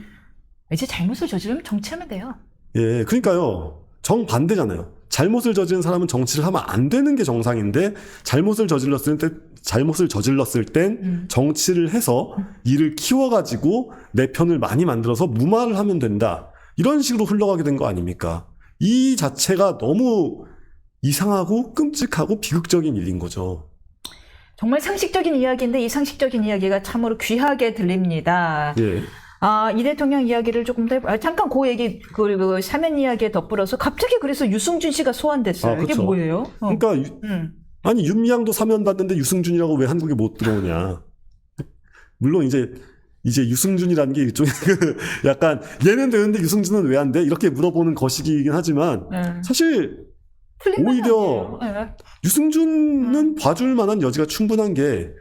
이제 잘못을 저지르면 정치하면 돼요. 예, 그러니까요. 정반대잖아요. 잘못을 저지른 사람은 정치를 하면 안 되는 게 정상인데 잘못을 저질렀을 땐 정치를 해서 일을 키워가지고 내 편을 많이 만들어서 무마를 하면 된다. 이런 식으로 흘러가게 된 거 아닙니까? 이 자체가 너무 이상하고 끔찍하고 비극적인 일인 거죠. 정말 상식적인 이야기인데 이 상식적인 이야기가 참으로 귀하게 들립니다. 예. 이 대통령 이야기를 조금 더 잠깐 그 얘기 그 사면 이야기에 덧불어서 갑자기 그래서 유승준 씨가 소환됐어요. 이게 그렇죠. 뭐예요? 그러니까 아니 윤미향도 사면 받는데 유승준이라고 왜 한국에 못 들어오냐? 물론 이제 유승준이라는 게 일종의 약간 얘는 되는데 유승준은 왜 안 돼? 이렇게 물어보는 것이긴 하지만 사실 오히려 유승준은 봐줄 만한 여지가 충분한 게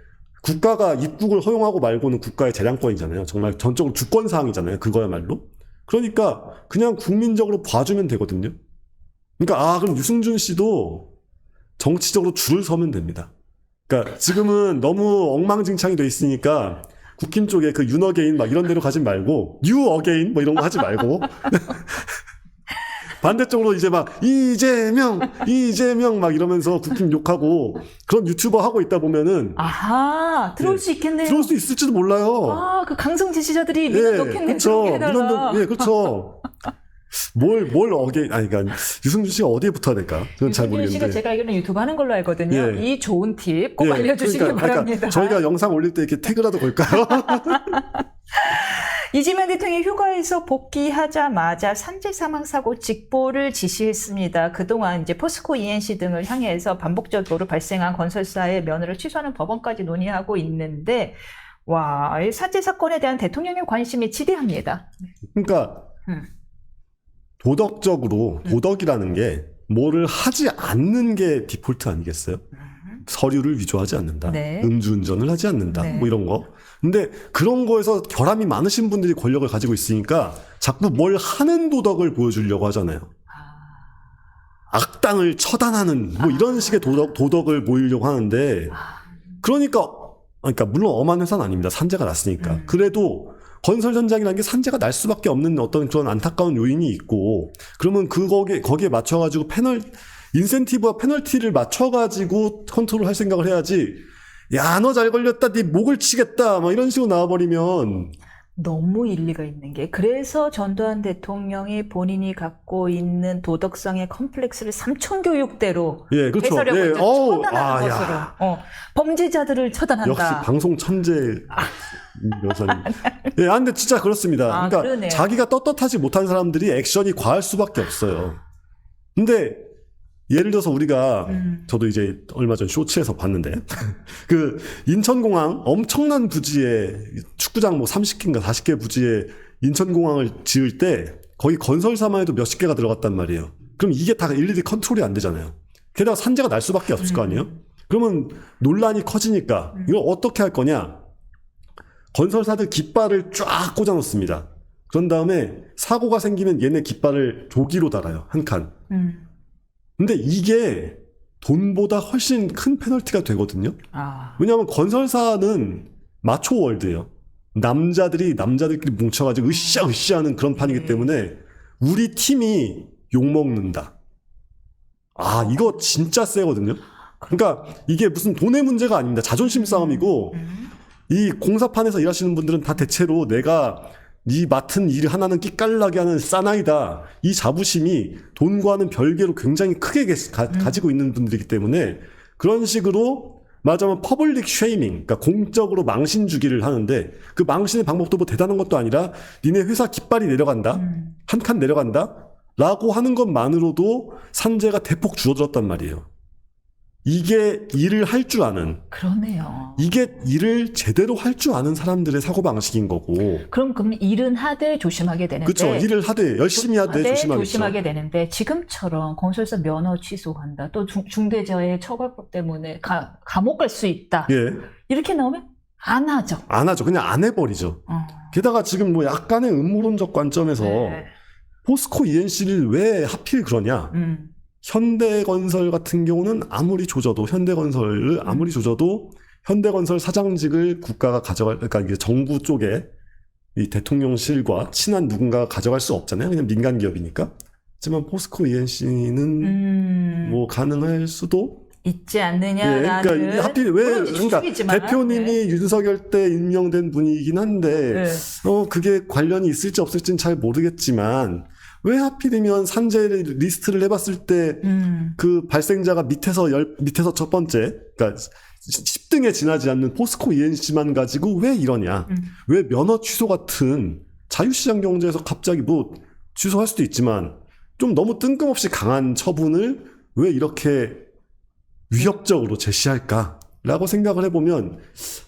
국가가 입국을 허용하고 말고는 국가의 재량권이잖아요. 정말 전적으로 주권 사항이잖아요. 그거야말로. 그러니까 그냥 국민적으로 봐주면 되거든요. 그러니까 그럼 유승준 씨도 정치적으로 줄을 서면 됩니다. 그러니까 지금은 너무 엉망진창이 돼 있으니까 국힘 쪽에 그 윤어게인 막 이런 데로 가지 말고 뉴어게인 뭐 이런 거 하지 말고 반대쪽으로 이제 막 이재명 막 이러면서 국힘 욕하고 그런 유튜버 하고 있다 보면은 아하, 들어올 예, 수 있겠네요. 들어올 수 있을지도 몰라요. 그 강성 지지자들이 민원 넣겠네. 그렇죠. 해달라. 그렇죠. 뭘 그러니까 유승준 씨가 어디에 붙어야 될까? 그건 잘 유승준 모르겠는데. 씨가 제가 알기로는 유튜브 하는 걸로 알거든요. 예. 이 좋은 팁 꼭 예, 알려주시기 바랍니다. 저희가 영상 올릴 때 이렇게 태그라도 걸까요? 이재명 대통령이 휴가에서 복귀하자마자 산재 사망 사고 직보를 지시했습니다. 그동안 이제 포스코 ENC 등을 향해서 반복적으로 발생한 건설사의 면허를 취소하는 법원까지 논의하고 있는데, 이 산재 사건에 대한 대통령의 관심이 지대합니다. 그러니까 도덕이라는 게 뭐를 하지 않는 게 디폴트 아니겠어요? 서류를 위조하지 않는다. 네. 음주운전을 하지 않는다. 네. 뭐 이런 거. 근데 그런 거에서 결함이 많으신 분들이 권력을 가지고 있으니까 자꾸 뭘 하는 도덕을 보여주려고 하잖아요. 악당을 처단하는 뭐 이런 식의 도덕을 보이려고 하는데 그러니까 물론 엄한 회사는 아닙니다. 산재가 났으니까. 그래도 건설 현장이라는 게 산재가 날 수밖에 없는 어떤 그런 안타까운 요인이 있고 그러면 거기에 맞춰가지고 인센티브와 페널티를 맞춰가지고 컨트롤 할 생각을 해야지 야, 너 잘 걸렸다, 네 목을 치겠다, 막 이런 식으로 나와버리면. 너무 일리가 있는 게, 그래서 전두환 대통령이 본인이 갖고 있는 도덕성의 컴플렉스를 삼천교육대로 예, 그렇죠. 해서려고 예, 처단하는 것으로. 범죄자들을 처단한다. 역시 방송 천재 여사님. 예, 근데 진짜 그렇습니다. 그러니까 그러네요. 자기가 떳떳하지 못한 사람들이 액션이 과할 수밖에 없어요. 근데 예를 들어서 우리가 저도 이제 얼마 전 쇼츠에서 봤는데 그 인천공항 엄청난 부지에 축구장 뭐 30개인가 40개 부지에 인천공항을 지을 때 거기 건설사만 해도 몇십 개가 들어갔단 말이에요. 그럼 이게 다 일일이 컨트롤이 안 되잖아요. 게다가 산재가 날 수밖에 없을 거 아니에요. 그러면 논란이 커지니까 이걸 어떻게 할 거냐. 건설사들 깃발을 쫙 꽂아 놓습니다. 그런 다음에 사고가 생기면 얘네 깃발을 조기로 달아요. 한 칸. 근데 이게 돈보다 훨씬 큰 페널티가 되거든요. 왜냐하면 건설사는 마초월드예요. 남자들끼리 뭉쳐가지고 으쌰으쌰 하는 그런 판이기 때문에 우리 팀이 욕먹는다. 이거 진짜 세거든요. 그러니까 이게 무슨 돈의 문제가 아닙니다. 자존심 싸움이고 이 공사판에서 일하시는 분들은 다 대체로 내가 이 맡은 일 하나는 끼깔나게 하는 사나이다. 이 자부심이 돈과는 별개로 굉장히 크게 가지고 있는 분들이기 때문에 그런 식으로 말하자면 퍼블릭 쉐이밍, 그러니까 공적으로 망신 주기를 하는데 그 망신의 방법도 뭐 대단한 것도 아니라 니네 회사 깃발이 내려간다. 한 칸 내려간다. 라고 하는 것만으로도 산재가 대폭 줄어들었단 말이에요. 이게 일을 할 줄 아는. 그러네요. 이게 일을 제대로 할 줄 아는 사람들의 사고방식인 거고. 그럼 일은 하되 조심하게 되는데. 그렇죠. 일을 하되 열심히 하되 조심하게 되는데 지금처럼 건설사 면허 취소한다. 또 중대재해 처벌법 때문에 감옥 갈 수 있다. 예. 이렇게 나오면 안 하죠. 안 하죠. 그냥 안 해버리죠. 게다가 지금 뭐 약간의 음모론적 관점에서 포스코 ENC를 왜 하필 그러냐. 현대건설 같은 경우는 아무리 조져도 현대건설 사장직을 국가가 그러니까 이게 정부 쪽에 이 대통령실과 친한 누군가가 가져갈 수 없잖아요. 그냥 민간 기업이니까. 하지만 포스코 ENC는 뭐 가능할 수도 있지 않느냐라는. 그러니까 하필 그러니까 대표님이 윤석열 때 임명된 분이긴 한데 그게 관련이 있을지 없을지는 잘 모르겠지만. 왜 하필이면 산재 리스트를 해봤을 때 그 발생자가 밑에서 첫 번째, 그러니까 10등에 지나지 않는 포스코 ENC만 가지고 왜 이러냐? 왜 면허 취소 같은 자유시장 경제에서 갑자기 뭐 취소할 수도 있지만 좀 너무 뜬금없이 강한 처분을 왜 이렇게 위협적으로 제시할까라고 생각을 해보면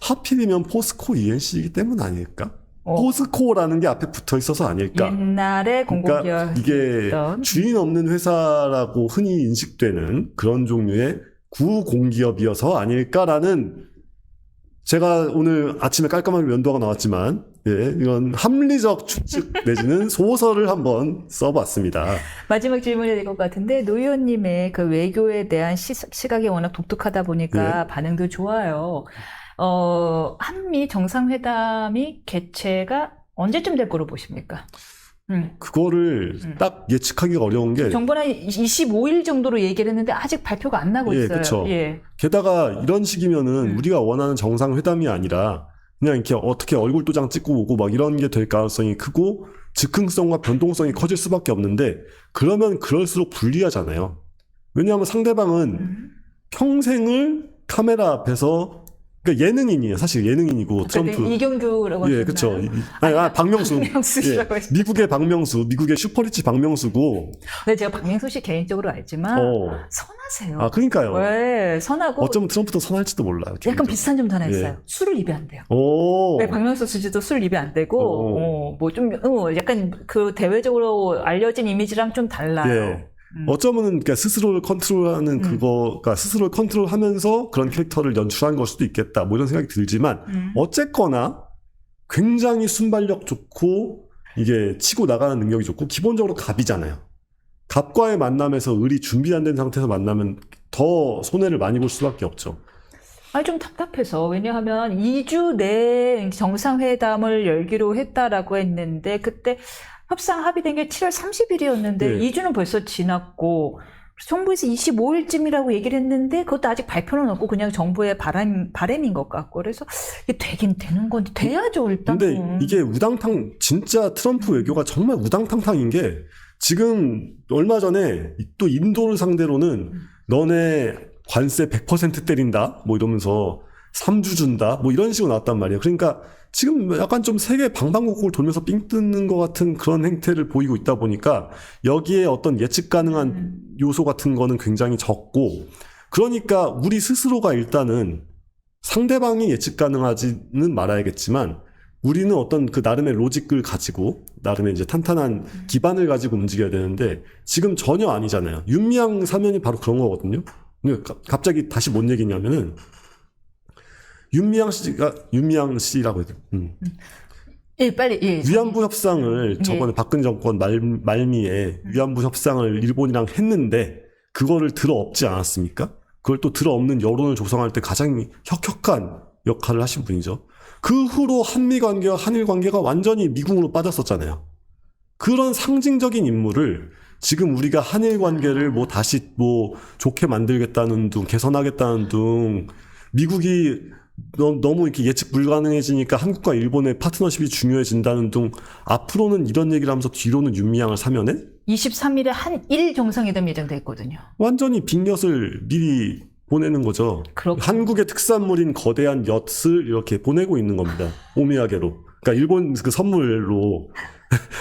하필이면 포스코 ENC이기 때문 아닐까? 포스코라는 게 앞에 붙어 있어서 아닐까. 옛날에 공공기업. 그러니까 이게 주인 없는 회사라고 흔히 인식되는 그런 종류의 구공기업이어서 아닐까라는 제가 오늘 아침에 깔끔하게 면도가 나왔지만, 예, 이런 합리적 추측 내지는 소설을 한번 써봤습니다. 마지막 질문이 될 것 같은데 노 의원님의 그 외교에 대한 시각이 워낙 독특하다 보니까 반응도 좋아요. 한미 정상회담이 개최가 언제쯤 될 거로 보십니까? 그거를 딱 예측하기가 어려운 게 정부는 25일 정도로 얘기를 했는데 아직 발표가 안 나고 예, 있어요. 그쵸. 예. 게다가 이런 식이면은 우리가 원하는 정상회담이 아니라 그냥 이렇게 어떻게 얼굴 도장 찍고 오고 막 이런 게 될 가능성이 크고 즉흥성과 변동성이 커질 수밖에 없는데 그러면 그럴수록 불리하잖아요. 왜냐하면 상대방은 평생을 카메라 앞에서 그러니까 예능인이에요. 사실 예능인이고 트럼프. 이경규라고 예, 그렇죠. 박명수. 박명수라고 예, 미국의 박명수, 미국의 슈퍼리치 박명수고. 네, 제가 박명수 씨 개인적으로 알지만 선하세요. 아, 그러니까요. 네, 선하고 어쩌면 트럼프도 선할지도 몰라요. 약간 비슷한 점도 하나 있어요. 예. 술을 입에 안 돼요. 오. 네, 박명수 씨도 술 입에 안 되고 뭐 좀 약간 그 대외적으로 알려진 이미지랑 좀 달라요. 예. 어쩌면 그러니까 스스로를 컨트롤하는 그거가 스스로를 컨트롤하면서 그런 캐릭터를 연출한 걸 수도 있겠다. 뭐 이런 생각이 들지만 어쨌거나 굉장히 순발력 좋고 이게 치고 나가는 능력이 좋고 기본적으로 갑이잖아요. 갑과의 만남에서 을이 준비 안 된 상태에서 만나면 더 손해를 많이 볼 수밖에 없죠. 아니, 좀 답답해서. 왜냐하면 2주 내에 정상회담을 열기로 했다라고 했는데 그때 협상 합의된 게 7월 30일이었는데 네. 2주는 벌써 지났고 정부에서 25일쯤이라고 얘기를 했는데 그것도 아직 발표는 없고 그냥 정부의 바람인 것 같고 그래서 이게 되긴 되는 건데 돼야죠 일단. 근데 이게 진짜 트럼프 외교가 정말 우당탕탕인 게 지금 얼마 전에 또 인도를 상대로는 너네 관세 100% 때린다 뭐 이러면서 3주 준다 뭐 이런 식으로 나왔단 말이에요. 그러니까 지금 약간 좀 세계 방방곡곡을 돌면서 삥 뜯는 것 같은 그런 행태를 보이고 있다 보니까 여기에 어떤 예측 가능한 요소 같은 거는 굉장히 적고 그러니까 우리 스스로가 일단은 상대방이 예측 가능하지는 말아야겠지만 우리는 어떤 그 나름의 로직을 가지고 나름의 이제 탄탄한 기반을 가지고 움직여야 되는데 지금 전혀 아니잖아요. 윤미향 사면이 바로 그런 거거든요. 근데 갑자기 다시 뭔 얘기냐면은 윤미향 씨라고 해도 예, 빨리 예. 위안부 협상을 저번에 박근혜 정권 말미에 위안부 협상을 일본이랑 했는데 그거를 들어엎지 않았습니까? 그걸 또 들어엎는 여론을 조성할 때 가장 혁혁한 역할을 하신 분이죠. 그 후로 한미 관계와 한일 관계가 완전히 미궁으로 빠졌었잖아요. 그런 상징적인 인물을 지금 우리가 한일 관계를 뭐 다시 뭐 좋게 만들겠다는 둥, 개선하겠다는 둥, 미국이 너무 이렇게 예측 불가능해지니까 한국과 일본의 파트너십이 중요해진다는 둥, 앞으로는 이런 얘기를 하면서 뒤로는 윤미향을 사면해? 23일에 한일 정상회담 예정돼 있거든요. 완전히 빅엿을 미리 보내는 거죠. 그렇군요. 한국의 특산물인 거대한 엿을 이렇게 보내고 있는 겁니다. 오미야게로. 그러니까 일본 그 선물로.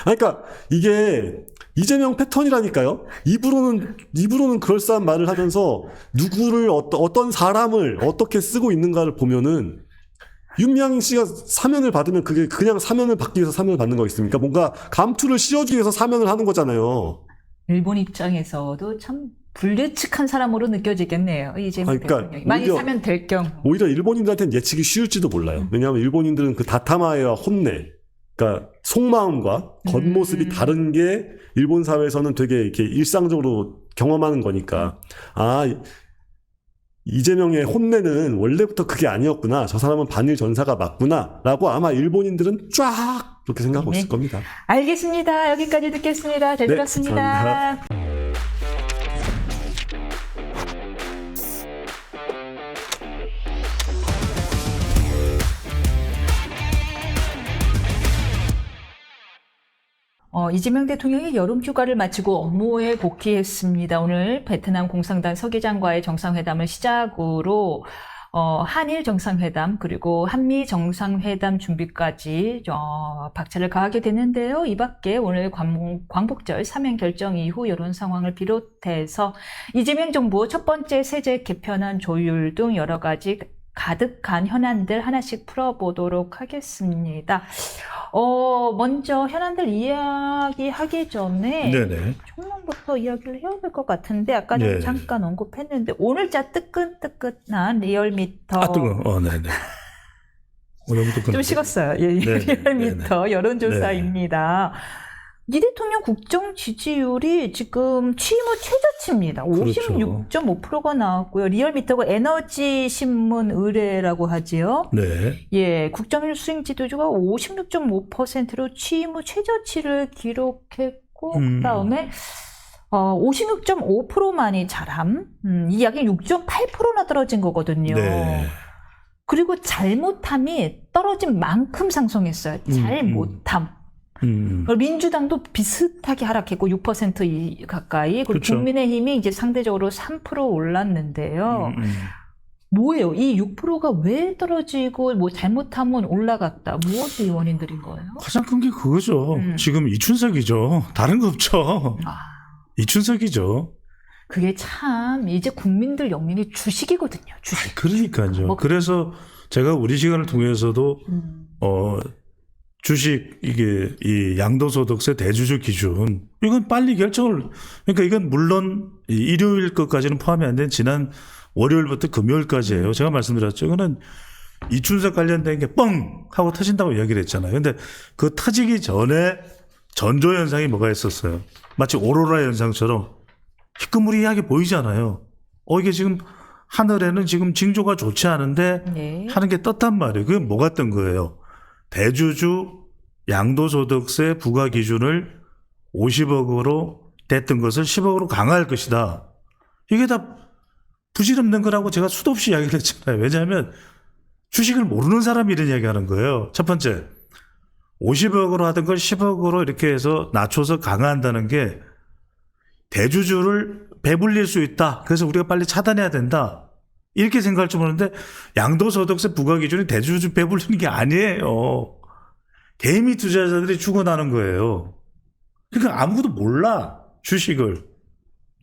그러니까 이게 이재명 패턴이라니까요. 입으로는 그럴싸한 말을 하면서 누구를 어떤 사람을 어떻게 쓰고 있는가를 보면은 윤미향 씨가 사면을 받으면 그게 그냥 사면을 받기 위해서 사면을 받는 거겠습니까? 뭔가 감투를 씌워주기 위해서 사면을 하는 거잖아요. 일본 입장에서도 참 불예측한 사람으로 느껴지겠네요. 이재명 그러니까 대통령이. 많이 사면 될 경우. 오히려 일본인들한테는 예측이 쉬울지도 몰라요. 왜냐하면 일본인들은 그 다타마에와 혼내, 그러니까 속마음과 겉모습이 다른 게 일본 사회에서는 되게 이렇게 일상적으로 경험하는 거니까 이재명의 혼내는 원래부터 그게 아니었구나. 저 사람은 반일 전사가 맞구나. 라고 아마 일본인들은 쫙 그렇게 생각하고 있을 겁니다. 알겠습니다. 여기까지 듣겠습니다. 잘 들었습니다. 감사합니다. 이재명 대통령이 여름 휴가를 마치고 업무에 복귀했습니다. 오늘 베트남 공산당 서기장과의 정상회담을 시작으로 한일 정상회담 그리고 한미 정상회담 준비까지 박차를 가하게 됐는데요. 이 밖에 오늘 광복절 사면 결정 이후 여론 상황을 비롯해서 이재명 정부 첫 번째 세제 개편안 조율 등 여러 가지 가득한 현안들 하나씩 풀어보도록 하겠습니다. 먼저 현안들 이야기하기 전에 네네. 총론부터 이야기를 해야 될 것 같은데 아까 좀 네. 잠깐 언급했는데 오늘자 뜨끈뜨끈한 리얼미터 네네. 오늘부터 좀 식었어요. 예, 네, 리얼미터 여론조사입니다. 이 대통령 국정 지지율이 지금 취임 후 최저치입니다. 그렇죠. 56.5%가 나왔고요. 리얼미터가 에너지 신문 의뢰라고 하지요. 네. 예, 국정일 수행 지도주가 56.5%로 취임 후 최저치를 기록했고, 그다음에 56.5%만이 잘함. 이 약이 6.8%나 떨어진 거거든요. 네. 그리고 잘못함이 떨어진 만큼 상승했어요. 잘못함. 민주당도 비슷하게 하락했고 6% 가까이. 그리고 그렇죠. 국민의힘이 이제 상대적으로 3% 올랐는데요. 뭐예요? 이 6%가 왜 떨어지고 뭐 잘못하면 올라갔다. 무엇이 원인들인 거예요? 가장 큰 게 그거죠. 지금 이춘석이죠. 다른 거 없죠. 이춘석이죠. 그게 참 이제 국민들 영역이 주식이거든요. 주식. 그러니까요. 뭐, 그래서 제가 우리 시간을 통해서도 주식 이게 이 양도소득세 대주주 기준 이건 빨리 결정을 그러니까 이건 물론 일요일 것까지는 포함이 안 된 지난 월요일부터 금요일까지예요. 제가 말씀드렸죠. 이거는 이춘석 관련된 게 뻥 하고 터진다고 이야기를 했잖아요. 근데 그 터지기 전에 전조 현상이 뭐가 있었어요. 마치 오로라 현상처럼 희끄무리하게 보이잖아요. 이게 지금 하늘에는 지금 징조가 좋지 않은데 네. 하는 게 떴단 말이에요. 그게 뭐가 뜬 거예요. 대주주 양도소득세 부과 기준을 50억으로 됐던 것을 10억으로 강화할 것이다. 이게 다 부질없는 거라고 제가 수도 없이 이야기를 했잖아요. 왜냐하면 주식을 모르는 사람이 이런 이야기 하는 거예요. 첫 번째, 50억으로 하던 걸 10억으로 이렇게 해서 낮춰서 강화한다는 게 대주주를 배불릴 수 있다. 그래서 우리가 빨리 차단해야 된다. 이렇게 생각할 줄 모르는데 양도소득세 부과 기준이 대주주 배불리는 게 아니에요. 개미 투자자들이 죽어나는 거예요. 그러니까 아무것도 몰라. 주식을.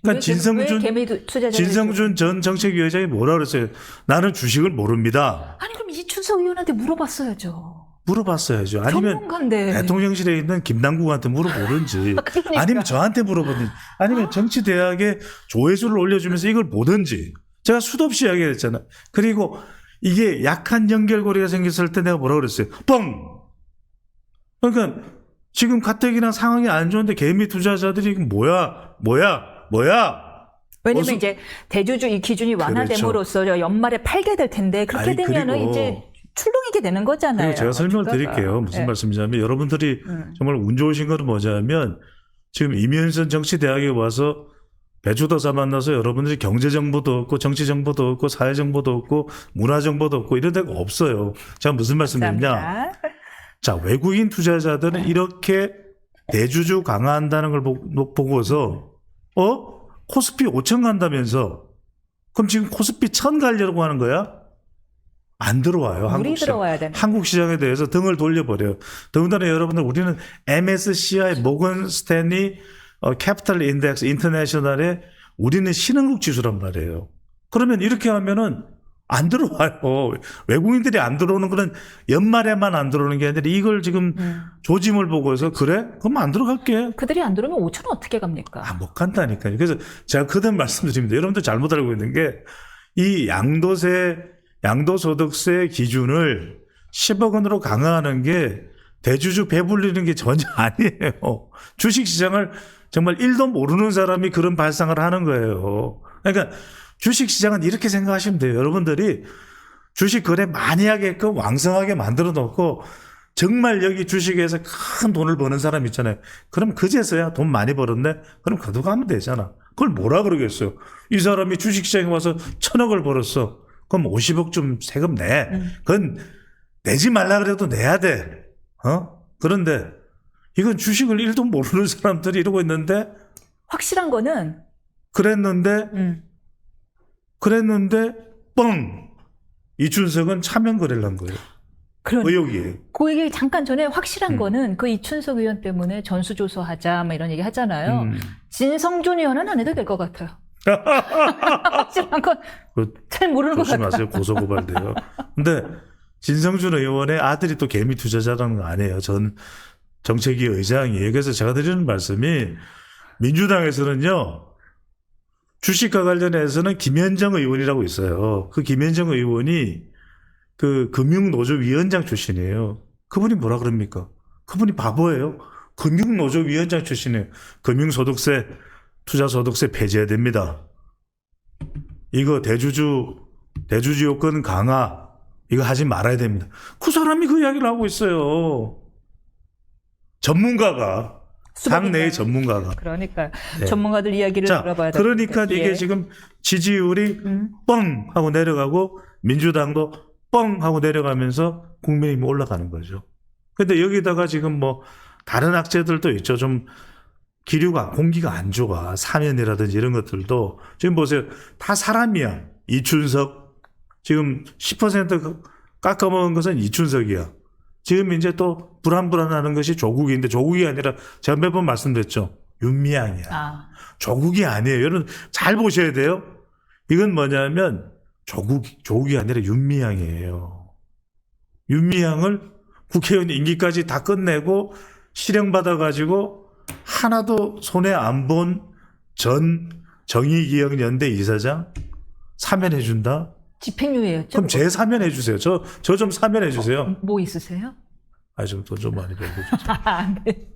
그러니까 진성준 전 정책위원장이 뭐라 그랬어요? 나는 주식을 모릅니다. 아니 그럼 이춘석 의원한테 물어봤어야죠. 물어봤어야죠. 아니면 전문가인데. 대통령실에 있는 김남국한테 물어보든지 그러니까. 아니면 저한테 물어보든지 아니면 정치대학에 조회수를 올려주면서 이걸 보든지 제가 수도 없이 이야기했잖아요. 그리고 이게 약한 연결고리가 생겼을 때 내가 뭐라 그랬어요? 뻥! 그러니까 지금 가뜩이나 상황이 안 좋은데 개미 투자자들이 뭐야? 왜냐면 이제 대주주 이 기준이 완화됨으로써 연말에 팔게 될 텐데 그렇게 아니, 되면은 그리고 이제 출렁이게 되는 거잖아요. 그리고 제가 설명을 주가가. 드릴게요. 무슨 네. 말씀이냐면 여러분들이 정말 운 좋으신 거는 뭐냐면 지금 이면선 정치대학에 와서 배추도사 만나서 여러분들이 경제정보도 없고 정치정보도 없고 사회정보도 없고 문화정보도 없고 이런 데가 없어요. 제가 무슨 말씀드리냐. 감사합니다. 자, 외국인 투자자들은 이렇게 대주주 강화한다는 걸 보고서 코스피 5천 간다면서 그럼 지금 코스피 1000 가려고 하는 거야? 안 들어와요. 물이 들어와야 되는. 한국 시장에 대해서 등을 돌려버려요. 더군다나 여러분들 우리는 MSCI 모건 스탠리 캐피탈 인덱스 인터내셔널에 우리는 신흥국 지수란 말이에요. 그러면 이렇게 하면은 안 들어와요. 외국인들이 안 들어오는 거는 연말에만 안 들어오는 게 아니라 이걸 지금 조짐을 보고서 그래? 그럼 안 들어갈게. 그들이 안 들어오면 5천 원 어떻게 갑니까? 못 간다니까요. 그래서 제가 그든 말씀드립니다. 여러분들 잘못 알고 있는 게 이 양도소득세 기준을 10억 원으로 강화하는 게 대주주 배불리는 게 전혀 아니에요. 주식시장을 정말 1도 모르는 사람이 그런 발상을 하는 거예요. 그러니까 주식시장은 이렇게 생각하시면 돼요. 여러분들이 주식 거래 많이 하게끔 왕성하게 만들어 놓고 정말 여기 주식에서 큰 돈을 버는 사람 있잖아요. 그럼 그제서야 돈 많이 벌었네? 그럼 거두가면 되잖아. 그걸 뭐라 그러겠어요? 이 사람이 주식시장에 와서 1000억을 벌었어. 그럼 50억 좀 세금 내. 그건 내지 말라 그래도 내야 돼. 그런데 이건 주식을 1도 모르는 사람들이 이러고 있는데 확실한 거는 그랬는데 뻥! 이춘석은 차명 거래를 한 거예요. 의혹이에요. 그 얘기 잠깐 전에 확실한 거는 그 이춘석 의원 때문에 전수조사하자 막 이런 얘기 하잖아요. 진성준 의원은 안 해도 될 것 같아요. 확실한 건 잘 모르는 것 같아요. 조심하세요. 고소고발돼요. 근데 진성준 의원의 아들이 또 개미 투자자라는 거 아니에요. 전 정책위 의장이에요. 그래서 제가 드리는 말씀이 민주당에서는요. 주식과 관련해서는 김현정 의원이라고 있어요. 그 김현정 의원이 그 금융노조위원장 출신이에요. 그분이 뭐라 그럽니까? 그분이 바보예요. 금융노조위원장 출신이에요. 금융소득세, 투자소득세 폐지해야 됩니다. 이거 대주주 요건 강화, 이거 하지 말아야 됩니다. 그 사람이 그 이야기를 하고 있어요. 전문가가, 당내의 전문가가. 그러니까 네. 전문가들 이야기를 자, 들어봐야 돼. 그러니까 이게 지금 지지율이 뻥 하고 내려가고 민주당도 뻥 하고 내려가면서 국민의힘이 올라가는 거죠. 근데 여기다가 지금 뭐 다른 악재들도 있죠. 좀 기류가, 공기가 안 좋아. 사면이라든지 이런 것들도 지금 보세요. 다 사람이야. 이춘석 지금 10% 깎아먹은 것은 이춘석이야. 지금 이제 또 불안불안하는 것이 조국인데 조국이 아니라 제가 몇 번 말씀드렸죠. 윤미향이야. 아, 조국이 아니에요. 여러분 잘 보셔야 돼요. 이건 뭐냐면 조국이 아니라 윤미향이에요. 윤미향을 국회의원 임기까지 다 끝내고 실형받아가지고 하나도 손해 안 본 전 정의기억연대 이사장 사면해준다? 집행유예였죠? 그럼 제 사면해주세요. 저 좀 사면해주세요. 뭐 있으세요? 아, 좀 더 좀 많이 배워주세요. 아, 네.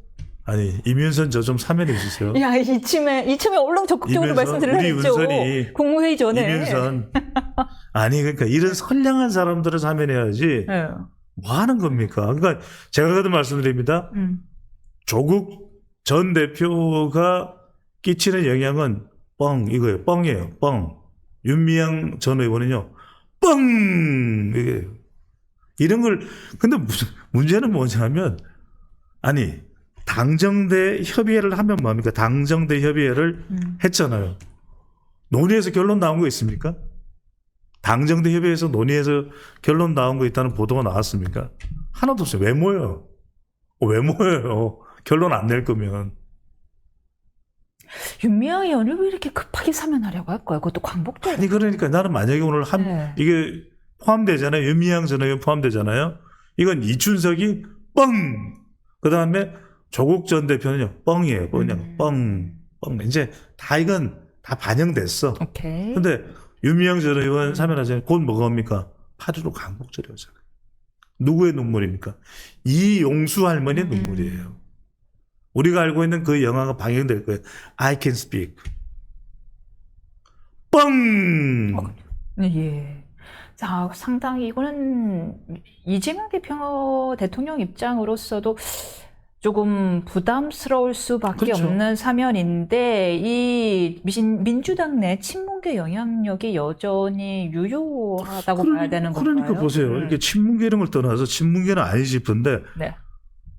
아니, 이면선 저 좀 사면해주세요. 야, 이쯤에 얼른 적극적으로 이면선, 말씀드려야 우리 했죠. 은선이 국무회의 전에. 이면선. 아니, 그러니까 이런 선량한 사람들을 사면해야지. 네. 뭐 하는 겁니까? 그러니까 제가 그래도 말씀드립니다. 조국 전 대표가 끼치는 영향은 이거예요. 뻥이에요. 뻥. 윤미향 전 의원은요. 뻥! 이게 이런 걸 근데 문제는 뭐냐면 아니 당정대 협의회를 하면 뭐합니까? 당정대 협의회를 했잖아요. 논의해서 결론 나온 거 있습니까? 당정대 협의회에서 논의해서 결론 나온 거 있다는 보도가 나왔습니까? 하나도 없어요. 왜 모여요? 왜 모여요? 결론 안 낼 거면. 윤미향 의원을 왜 이렇게 급하게 사면하려고 할까요? 그것도 광복절. 아니 그러니까 나는 만약에 오늘 네. 이게 포함되잖아요. 윤미향 전 의원 포함되잖아요. 이건 이춘석이 뻥. 그 다음에 조국 전 대표는요. 뻥이에요. 그냥 뻥. 이제 다 이건 다 반영됐어. 오케이. 근데 윤미향 전 의원 사면하잖아요. 곧 뭐갑니까? 8.15 광복절이 오잖아요. 누구의 눈물입니까? 이용수 할머니의 눈물이에요. 우리가 알고 있는 그 영화가 방영될 거예요. I can speak. 뻥! 예. 자, 상당히 이거는 이재명 대통령 입장으로서도 조금 부담스러울 수밖에 그렇죠. 없는 사면인데 이 민주당 내 친문계 영향력이 여전히 유효하다고 봐야 되는 건가요? 그러니까 보세요. 이렇게 친문계 이런 걸 떠나서 친문계는 아니지 싶은데 네.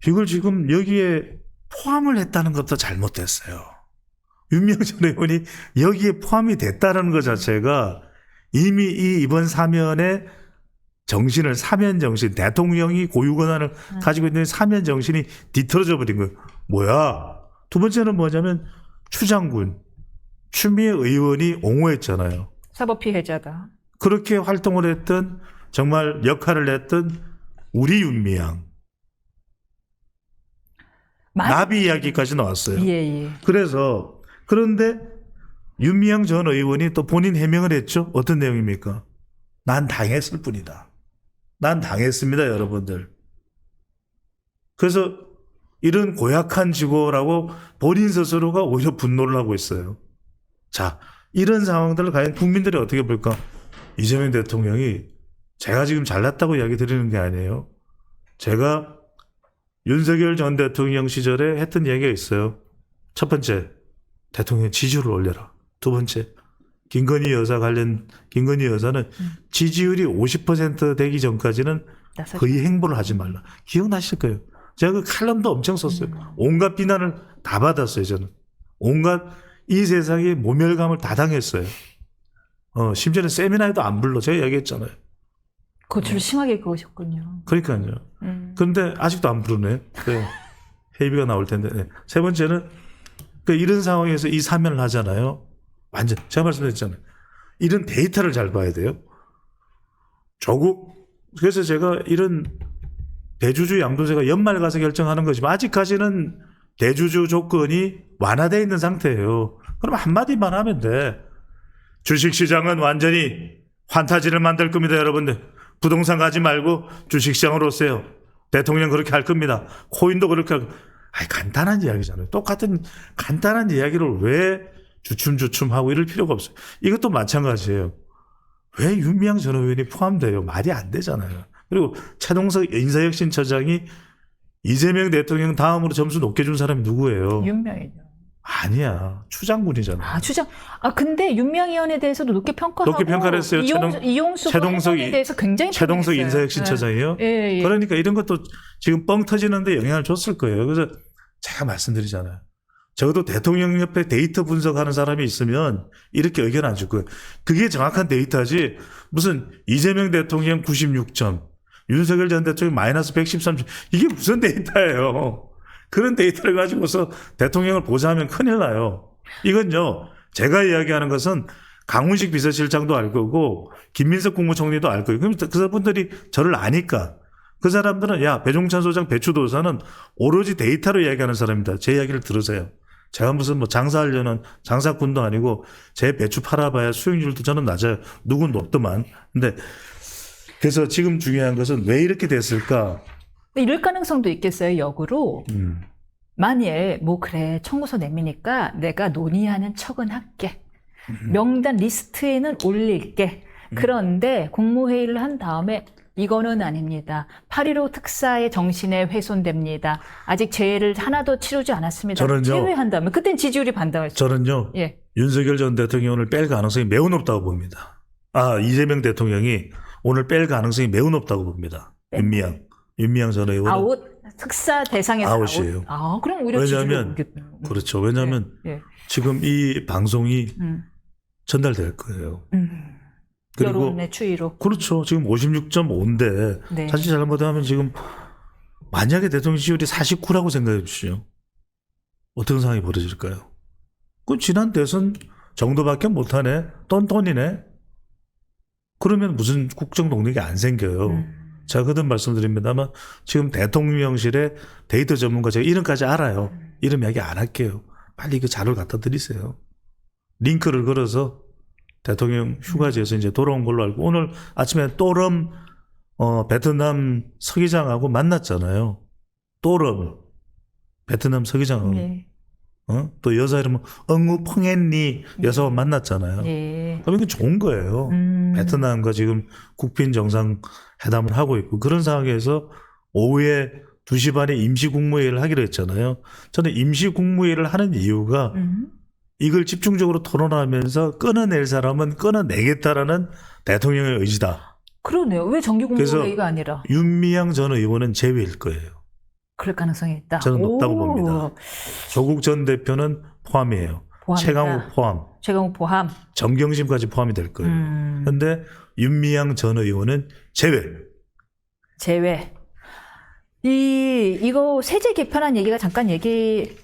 이걸 지금 여기에 포함을 했다는 것도 잘못됐어요. 윤미향 전 의원이 여기에 포함이 됐다는 것 자체가 이미 이번 사면의 정신을 사면 정신, 대통령이 고유 권한을 가지고 있는 사면 정신이 뒤틀어져 버린 거예요. 뭐야? 두 번째는 뭐냐면 추장군, 추미애 의원이 옹호했잖아요. 사법 피해자다. 그렇게 활동을 했던 정말 역할을 했던 우리 윤미향. 나비 이야기까지 나왔어요. 예. 그래서 그런데 윤미향 전 의원이 또 본인 해명을 했죠. 어떤 내용입니까? 난 당했을 뿐이다. 난 당했습니다, 여러분들. 그래서 이런 고약한 지고라고 본인 스스로가 오히려 분노를 하고 있어요. 자, 이런 상황들을 과연 국민들이 어떻게 볼까? 이재명 대통령이 제가 지금 잘났다고 이야기 드리는 게 아니에요. 제가 윤석열 전 대통령 시절에 했던 얘기가 있어요. 첫 번째, 대통령 지지율을 올려라. 두 번째, 김건희 여사는 지지율이 50% 되기 전까지는 거의 행보를 하지 말라. 기억나실 거예요. 제가 그 칼럼도 엄청 썼어요. 온갖 비난을 다 받았어요, 저는. 온갖 이 세상의 모멸감을 다 당했어요. 심지어는 세미나에도 안 불러. 제가 얘기했잖아요. 고추를 심하게 그으셨군요. 그러니까요. 그런데 아직도 안 부르네. 네. 회의비가 나올 텐데. 네. 세 번째는 이런 상황에서 이 사면을 하잖아요. 완전 제가 말씀드렸잖아요. 이런 데이터를 잘 봐야 돼요. 그래서 제가 이런 대주주 양도세가 연말 가서 결정하는 거지만 아직까지는 대주주 조건이 완화되어 있는 상태예요. 그럼 한마디만 하면 돼. 주식시장은 완전히 환타지를 만들 겁니다, 여러분들. 부동산 가지 말고 주식시장으로 오세요. 대통령 그렇게 할 겁니다. 코인도 그렇게 하고. 간단한 이야기잖아요. 똑같은 간단한 이야기를 왜 주춤주춤하고 이럴 필요가 없어요. 이것도 마찬가지예요. 왜 윤미향 전 의원이 포함돼요? 말이 안 되잖아요. 그리고 최동석 인사혁신처장이 이재명 대통령 다음으로 점수 높게 준 사람이 누구예요? 윤명이죠. 아니야. 추장군이잖아. 아, 추장. 근데 윤명 의원에 대해서도 높게 평가하고. 높게 평가를 했어요. 이용수 의원에 대해서 굉장히 최동석 평가했어요. 인사혁신처장이요? 예. 그러니까 이런 것도 지금 뻥 터지는데 영향을 줬을 거예요. 그래서 제가 말씀드리잖아요. 적어도 대통령 옆에 데이터 분석하는 사람이 있으면 이렇게 의견 안 줄 거예요. 그게 정확한 데이터지 무슨 이재명 대통령 96점, 윤석열 전 대통령 마이너스 113점 이게 무슨 데이터예요. 그런 데이터를 가지고서 대통령을 보좌하면 큰일 나요. 이건요. 제가 이야기하는 것은 강훈식 비서실장도 알 거고 김민석 국무총리도 알 거예요. 그럼 그 분들이 저를 아니까 그 사람들은 야 배종찬 소장 배추도사는 오로지 데이터로 이야기하는 사람입니다. 제 이야기를 들으세요. 제가 무슨 장사하려는 장사꾼도 아니고 제 배추 팔아봐야 수익률도 저는 낮아요. 누군 높더만. 근데 그래서 지금 중요한 것은 왜 이렇게 됐을까? 이럴 가능성도 있겠어요. 역으로. 만일 그래 청구서 내미니까 내가 논의하는 척은 할게. 명단 리스트에는 올릴게. 그런데 국무회의를 한 다음에 이거는 아닙니다. 8.15 특사의 정신에 훼손됩니다. 아직 죄를 하나도 치르지 않았습니다. 저는요. 제외한다면 그땐 지지율이 반등했어요. 저는요. 예. 윤석열 전 대통령을 뺄 가능성이 매우 높다고 봅니다. 이재명 대통령이 오늘 뺄 가능성이 매우 높다고 봅니다. 윤미향 전 의원은 아웃 특사 대상에서 아웃이에요. 그럼 오히려 왜냐하면 지지율이 그렇죠. 왜냐하면 예. 지금 이 방송이 전달될 거예요. 그리고 여론의 추이로. 그렇죠. 지금 56.5인데 네. 사실 잘못하면 지금 만약에 대통령 지지율이 49라고 생각해 주시죠. 어떤 상황이 벌어질까요? 그 지난 대선 정도밖에 못하네. 똔똔이네. 그러면 무슨 국정 동력이 안 생겨요. 제가 거듭 말씀드립니다만 지금 대통령실의 데이터 전문가 제가 이름까지 알아요. 이름 이야기 안 할게요. 빨리 그 자료를 갖다 드리세요. 링크를 걸어서 대통령 휴가지에서 이제 돌아온 걸로 알고 오늘 아침에 또럼 베트남 서기장하고 만났잖아요. 또럼 베트남 서기장하고 네. 또 여자 이름은 응우 펑앤니 여사와 만났잖아요. 예. 그럼 이건 좋은 거예요. 베트남과 지금 국빈 정상회담을 하고 있고 그런 상황에서 오후에 2시 반에 임시국무회의를 하기로 했잖아요. 저는 임시국무회의를 하는 이유가 이걸 집중적으로 토론하면서 끊어낼 사람은 끊어내겠다라는 대통령의 의지다. 그러네요. 왜 정기국무회의가 아니라? 윤미향 전 의원은 제외일 거예요. 그럴 가능성이 있다. 저는 높다고 봅니다. 조국 전 대표는 포함이에요. 포함이다. 최강욱 포함. 최강욱 포함. 정경심까지 포함이 될 거예요. 그런데 윤미향 전 의원은 제외. 이거 세제 개편안 얘기가 잠깐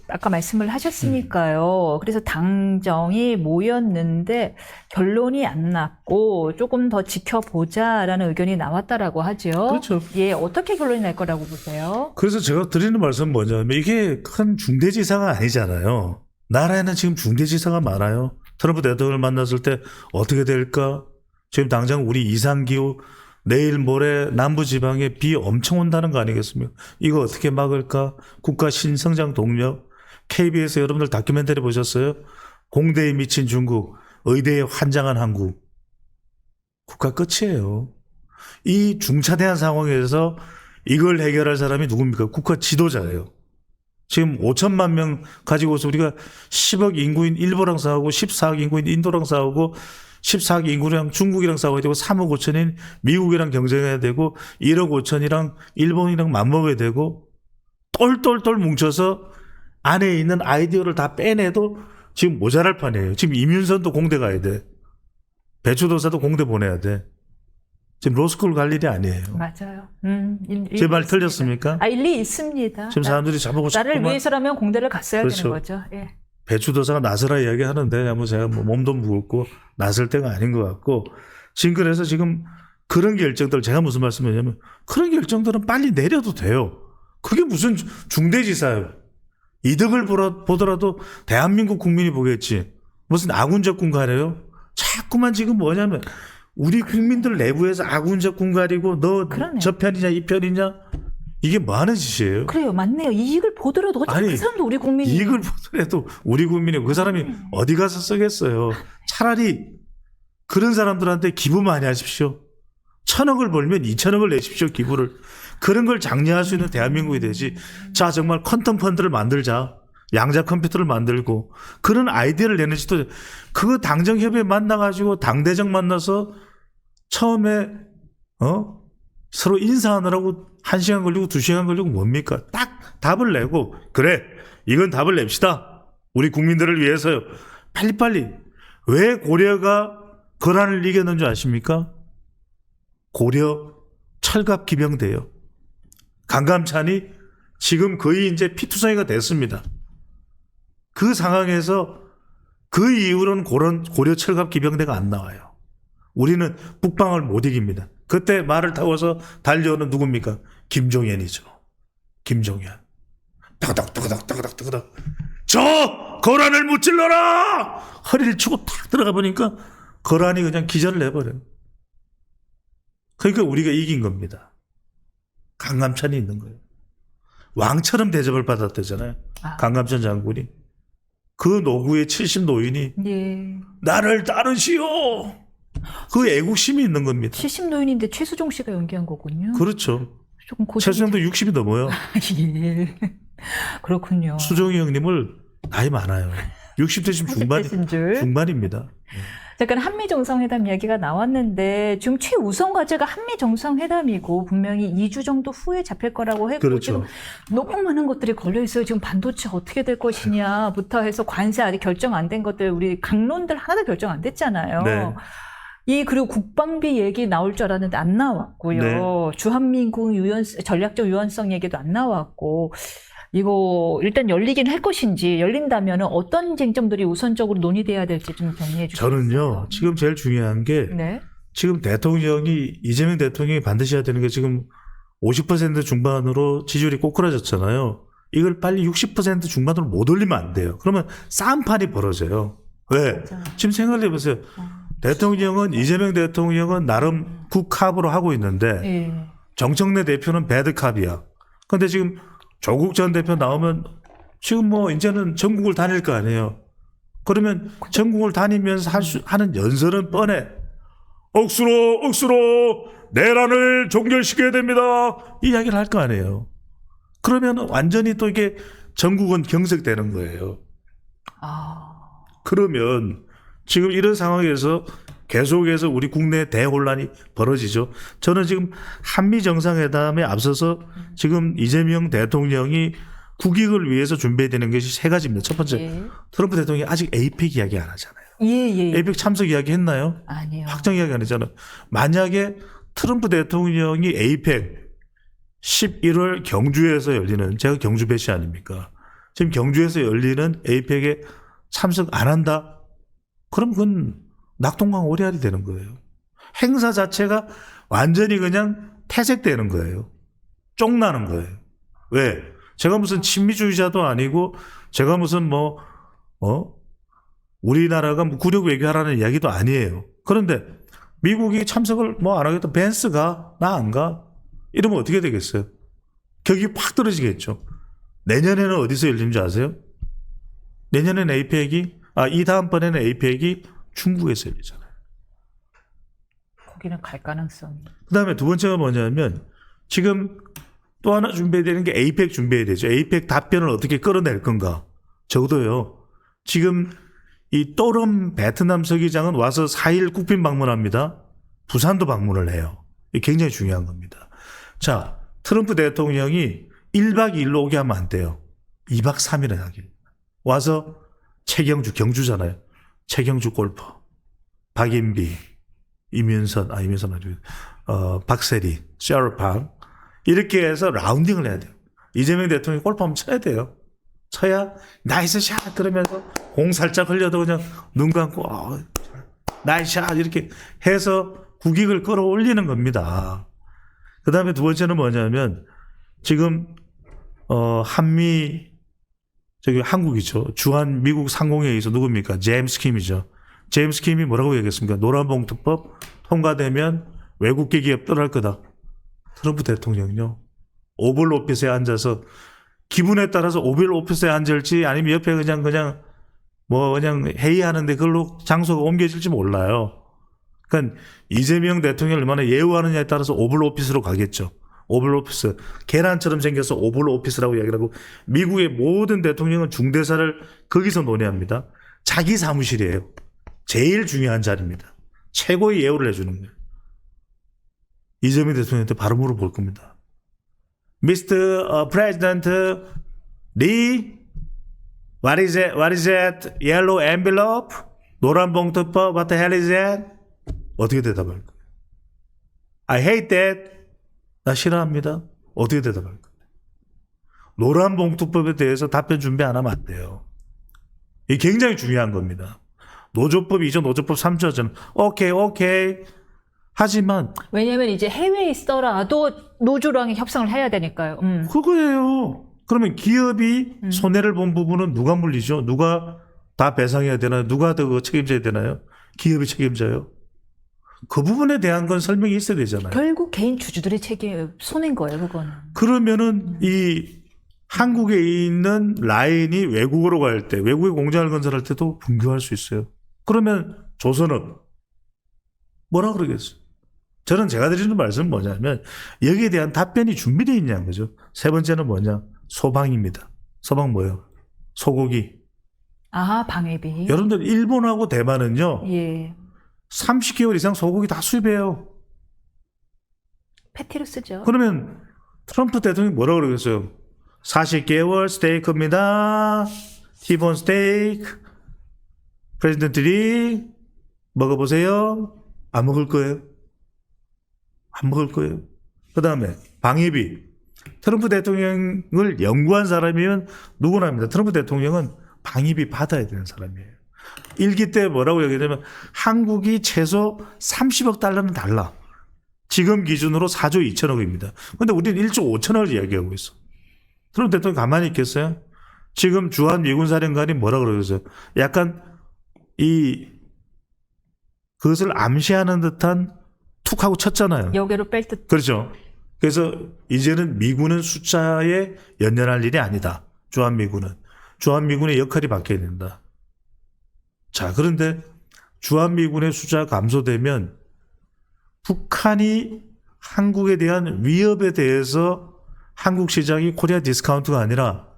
아까 말씀을 하셨으니까요. 그래서 당정이 모였는데 결론이 안 났고 조금 더 지켜보자라는 의견이 나왔다라고 하죠. 그렇죠. 예, 어떻게 결론이 날 거라고 보세요? 그래서 제가 드리는 말씀은 뭐냐면 이게 큰 중대지사가 아니잖아요. 나라에는 지금 중대지사가 많아요. 트럼프 대통령을 만났을 때 어떻게 될까? 지금 당장 우리 이상기후 내일 모레 남부지방에 비 엄청 온다는 거 아니겠습니까? 이거 어떻게 막을까? 국가 신성장 동력. KBS 여러분들 다큐멘터리 보셨어요? 공대에 미친 중국, 의대에 환장한 한국. 국가 끝이에요. 이 중차대한 상황에서 이걸 해결할 사람이 누굽니까? 국가 지도자예요. 지금 5천만 명 가지고서 우리가 10억 인구인 일본랑 싸우고 14억 인구인 인도랑 싸우고 14억 인구랑 중국이랑 싸워야 되고 3억 5천인 미국이랑 경쟁해야 되고 1억 5천이랑 일본이랑 맞먹어야 되고 똘똘똘 뭉쳐서 안에 있는 아이디어를 다 빼내도 지금 모자랄 판이에요. 지금 이윤선도 공대 가야 돼. 배추도사도 공대 보내야 돼. 지금 로스쿨 갈 일이 아니에요. 맞아요. 제 말 틀렸습니까? 일리 있습니다. 지금 사람들이 자보고 나를 자꾸만 위해서라면 공대를 갔어야 그렇죠. 되는 거죠. 예. 배추도사가 나서라 이야기하는데 제가 몸도 무겁고 나설 때가 아닌 것 같고 지금 그래서 지금 그런 결정들 제가 무슨 말씀이냐면 그런 결정들은 빨리 내려도 돼요. 그게 무슨 중대지사예요. 이득을 보더라도 대한민국 국민이 보겠지. 무슨 아군 적군 가래요? 자꾸만 지금 뭐냐면 우리 국민들 내부에서 아군적 군가리고 너 그러네요. 저 편이냐 이 편이냐 이게 뭐 하는 짓이에요? 그래요, 맞네요. 이익을 보더라도 어차피 아니, 그 사람도 우리 국민이. 이익을 보더라도 우리 국민이 그 사람이 어디 가서 쓰겠어요. 차라리 그런 사람들한테 기부 많이 하십시오. 1,000억을 벌면 2,000억을 내십시오. 기부를. 그런 걸 장려할 수 있는 대한민국이 되지. 자, 정말 퀀텀 펀드를 만들자. 양자 컴퓨터를 만들고 그런 아이디어를 내는지도 그거 당정협의회 만나가지고 당대정 만나서 처음에 서로 인사하느라고 1시간 걸리고 2시간 걸리고 뭡니까? 딱 답을 내고 그래 이건 답을 냅시다. 우리 국민들을 위해서요. 빨리빨리. 왜 고려가 거란을 이겼는 줄 아십니까? 고려 철갑 기병대요. 강감찬이 지금 거의 이제 피투성이가 됐습니다. 그 상황에서 그 이후로는 고려 철갑 기병대가 안 나와요. 우리는 북방을 못 이깁니다. 그때 말을 타고서 달려오는 누굽니까? 김종현이죠. 김종현. 따그닥. 저 거란을 무찔러라! 허리를 치고 탁 들어가 보니까 거란이 그냥 기절을 해버려요. 그러니까 우리가 이긴 겁니다. 강감찬이 있는 거예요. 왕처럼 대접을 받았대잖아요. 강감찬 장군이. 그 노구의 70 노인이 예. 나를 따르시오. 그 애국심이 있는 겁니다. 70 노인인데 최수종 씨가 연기한 거군요. 그렇죠. 조금 고생이 최수정도 60이 넘어요. 예. 그렇군요. 수종이 형님을 나이 많아요. 60대 지금 40대신 줄. 중반입니다. 잠깐 한미 정상회담 이야기가 나왔는데 지금 최우선 과제가 한미 정상회담이고 분명히 2주 정도 후에 잡힐 거라고 했고 그렇죠. 지금 너무 많은 것들이 걸려 있어요. 지금 반도체 어떻게 될 것이냐부터 해서 관세 아직 결정 안 된 것들 우리 강론들 하나도 결정 안 됐잖아요. 네. 그리고 국방비 얘기 나올 줄 알았는데 안 나왔고요. 네. 주한미군 전략적 유연성 얘기도 안 나왔고 이거 일단 열리긴 할 것인지 열린다면 어떤 쟁점들이 우선적으로 논의돼야 될지 좀 정리해 주세요. 저는요. 지금 제일 중요한 게 네. 지금 이재명 대통령이 반드시 해야 되는 게 지금 50% 중반으로 지지율이 꼬꾸라졌잖아요. 이걸 빨리 60% 중반으로 못 올리면 안 돼요. 그러면 싸움판이 벌어져요. 왜? 맞아. 지금 생각을 해보세요. 이재명 대통령은 나름 굿캅으로 하고 있는데 예. 정청래 대표는 배드캅이야. 근데 지금 조국 전 대표 나오면 지금 뭐 이제는 전국을 다닐 거 아니에요. 그러면 전국을 다니면서 하는 연설은 뻔해. 억수로 내란을 종결시켜야 됩니다. 이 이야기를 할 거 아니에요. 그러면 완전히 또 이게 전국은 경색되는 거예요. 그러면 지금 이런 상황에서 계속해서 우리 국내 대혼란이 벌어지죠. 저는 지금 한미 정상회담에 앞서서 지금 이재명 대통령이 국익을 위해서 준비되는 것이 세 가지입니다. 첫 번째, 예. 트럼프 대통령이 아직 에이펙 이야기 안 하잖아요. 예. 에이펙 참석 이야기 했나요? 아니요. 확정 이야기 안 했잖아요. 만약에 트럼프 대통령이 에이펙 11월 경주에서 열리는, 제가 경주 배시 아닙니까? 지금 경주에서 열리는 에이펙에 참석 안 한다? 그럼 그건 낙동강 오리알이 되는 거예요. 행사 자체가 완전히 그냥 퇴색되는 거예요. 쫑나는 거예요. 왜? 제가 무슨 친미주의자도 아니고 제가 무슨 우리나라가 굴욕 외교하라는 이야기도 아니에요. 그런데 미국이 참석을 안 하겠다. 벤스 가? 나 안 가? 이러면 어떻게 되겠어요? 격이 확 떨어지겠죠. 내년에는 어디서 열리는지 아세요? 내년에는 이 다음번에는 에이펙이 중국에서 열리잖아요. 거기는 갈 가능성이. 그 다음에 두 번째가 뭐냐면 지금 또 하나 준비되는 게 에이펙 준비해야 되죠. 에이펙 답변을 어떻게 끌어낼 건가. 적어도요. 지금 이 또름 베트남 서기장은 와서 4일 국빈 방문합니다. 부산도 방문을 해요. 이게 굉장히 중요한 겁니다. 자, 트럼프 대통령이 1박 2일로 오게 하면 안 돼요. 2박 3일을 하길. 와서 경주잖아요. 최경주 골퍼, 박인비, 박세리, 샤르팡 이렇게 해서 라운딩을 해야 돼요. 이재명 대통령이 골프 한번 쳐야 돼요. 쳐야 나이스 샷 그러면서 공 살짝 흘려도 그냥 눈 감고 나이스 샷 이렇게 해서 국익을 끌어올리는 겁니다. 그 다음에 두 번째는 뭐냐면 지금 한국이죠. 주한 미국 상공회의소 누굽니까? 제임스 킴이죠. 제임스 킴이 뭐라고 얘기했습니까? 노란봉투법 통과되면 외국계 기업 떠날 거다. 트럼프 대통령요. 오벌 오피스에 앉아서 기분에 따라서 오벌 오피스에 앉을지 아니면 옆에 그냥 회의하는데 그걸로 장소가 옮겨질지 몰라요. 그러니까 이재명 대통령을 얼마나 예우하느냐에 따라서 오벌 오피스로 가겠죠. 오벌 오피스. 계란처럼 생겨서 오벌 오피스라고 이야기를 하고 미국의 모든 대통령은 중대사를 거기서 논의합니다. 자기 사무실이에요. 제일 중요한 자리입니다. 최고의 예우를 해주는 거예요. 이재명 대통령한테 바로 물어볼 겁니다. Mr. President Lee, what is that yellow envelope? 노란 봉투법, what the hell is that? 어떻게 대답할 거예요? I hate that. 나 싫어합니다. 어떻게 대답할 거예요? 노란 봉투법에 대해서 답변 준비 안 하면 안 돼요. 이게 굉장히 중요한 겁니다. 노조법 2조, 노조법 3조는 오케이. 하지만 왜냐면 이제 해외에 있더라도 노조랑 협상을 해야 되니까요. 그거예요. 그러면 기업이 손해를 본 부분은 누가 물리죠? 누가 다 배상해야 되나요? 누가 더 책임져야 되나요? 기업이 책임져요. 그 부분에 대한 건 설명이 있어야 되잖아요. 결국 개인 주주들의 손해인 거예요, 그거는. 그러면은 이 한국에 있는 라인이 외국으로 갈 때, 외국에 공장을 건설할 때도 분규할 수 있어요. 그러면 조선업 뭐라 그러겠어요? 저는 제가 드리는 말씀은 뭐냐면 여기에 대한 답변이 준비되어 있냐는 거죠. 세 번째는 뭐냐? 소방입니다. 소방 뭐예요? 소고기. 아, 방해비. 여러분들 일본하고 대만은요. 예. 30개월 이상 소고기 다 수입해요. 패티로 쓰죠. 그러면 트럼프 대통령이 뭐라 그러겠어요? 40개월 스테이크입니다. 티본 스테이크. 프레지던트리 먹어보세요. 안 먹을 거예요. 안 먹을 거예요. 그 다음에 방해비. 트럼프 대통령을 연구한 사람이면 누구나 합니다. 트럼프 대통령은 방해비 받아야 되는 사람이에요. 일기 때 뭐라고 얘기하냐면 한국이 최소 30억 달러는 달라. 지금 기준으로 4조 2천억입니다. 그런데 우리는 1조 5천억을 이야기하고 있어. 트럼프 대통령 가만히 있겠어요? 지금 주한 미군 사령관이 뭐라 그러겠어요? 약간 그것을 암시하는 듯한 툭 하고 쳤잖아요. 여기로 뺄 듯. 그렇죠. 그래서 이제는 미군은 숫자에 연연할 일이 아니다. 주한미군은. 주한미군의 역할이 바뀌어야 된다. 자, 그런데 주한미군의 숫자가 감소되면 북한이 한국에 대한 위협에 대해서 한국 시장이 코리아 디스카운트가 아니라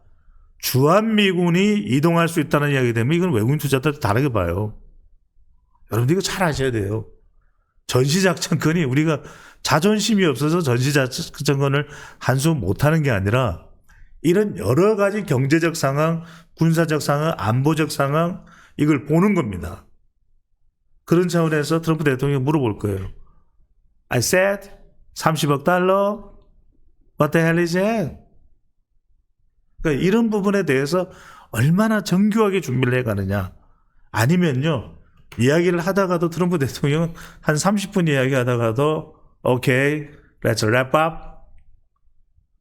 주한미군이 이동할 수 있다는 이야기 되면 이건 외국인 투자자들 다르게 봐요. 여러분들 이거 잘 아셔야 돼요. 전시작전권이 우리가 자존심이 없어서 전시작전권을 한수 못하는 게 아니라 이런 여러 가지 경제적 상황, 군사적 상황, 안보적 상황 이걸 보는 겁니다. 그런 차원에서 트럼프 대통령이 물어볼 거예요. I said 30억 달러. What the hell is that? 그러니까 이런 부분에 대해서 얼마나 정교하게 준비를 해가느냐. 아니면요. 이야기를 하다가도 트럼프 대통령은 한 30분 이야기하다가도 Okay, let's wrap up.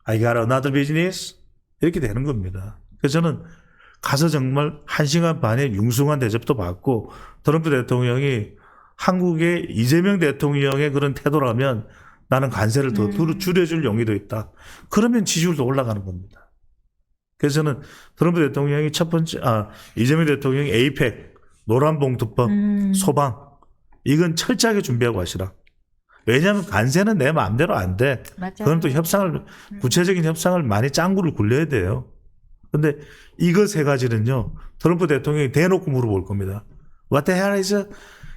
I got another business. 이렇게 되는 겁니다. 그래서 저는 가서 정말 1시간 반의 융숭한 대접도 받고 트럼프 대통령이 한국의 이재명 대통령의 그런 태도라면 나는 관세를 더 줄여줄 용의도 있다. 그러면 지지율도 올라가는 겁니다. 그래서 저는 트럼프 대통령이 이재명 대통령이 에이펙, 노란봉투법, 소방 이건 철저하게 준비하고 하시라. 왜냐하면 관세는 내 마음대로 안 돼. 맞아요. 그건 또 구체적인 협상을 많이 짱구를 굴려야 돼요. 근데 이거 세 가지는요, 트럼프 대통령이 대놓고 물어볼 겁니다. What the hell is a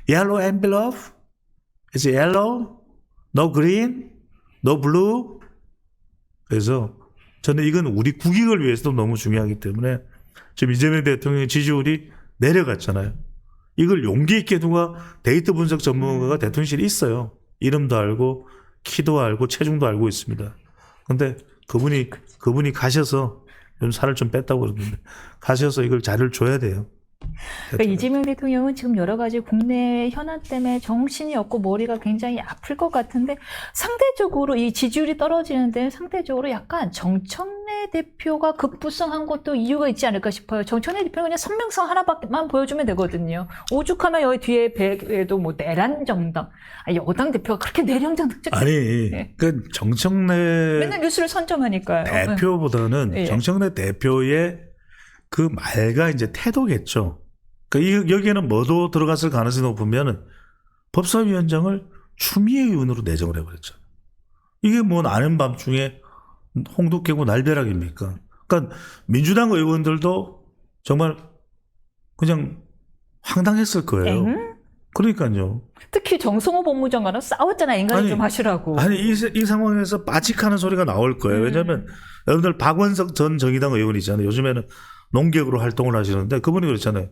yellow envelope? Is it yellow? No green? No blue? 그래서 저는 이건 우리 국익을 위해서도 너무 중요하기 때문에 지금 이재명 대통령의 지지율이 내려갔잖아요. 이걸 용기 있게 누가 데이터 분석 전문가가 대통령실에 있어요. 이름도 알고 키도 알고 체중도 알고 있습니다. 그런데 그분이 가셔서 좀 살을 좀 뺐다고 그러는데 가셔서 이걸 자료를 줘야 돼요. 그러니까 이재명 대통령은 지금 여러 가지 국내 현안 때문에 정신이 없고 머리가 굉장히 아플 것 같은데 상대적으로 이 지지율이 떨어지는 데는 상대적으로 약간 정청래 대표가 급부상한 것도 이유가 있지 않을까 싶어요. 정청래 대표는 그냥 선명성 하나만 보여주면 되거든요. 오죽하면 여기 뒤에 배에도 뭐 내란 정당, 여당 대표가 그렇게 내량적 특징 아니, 네. 그 정청래 맨날 뉴스를 선점하니까요. 대표보다는 예. 정청래 대표의 그 말과 이제 태도겠죠. 그러니까 여기에는 뭐도 들어갔을 가능성이 높으면 법사위원장을 추미애 의원으로 내정을 해버렸죠. 이게 뭐 아는 밤중에 홍두 깨고 날벼락입니까? 그러니까 민주당 의원들도 정말 그냥 황당했을 거예요. 그러니까요. 특히 정성호 법무장관은 싸웠잖아. 인간이 아니, 좀 하시라고. 아니 이 상황에서 빠직하는 소리가 나올 거예요. 왜냐하면 여러분들 박원석 전 정의당 의원 있잖아요. 요즘에는 농객으로 활동을 하시는데 그분이 그렇잖아요.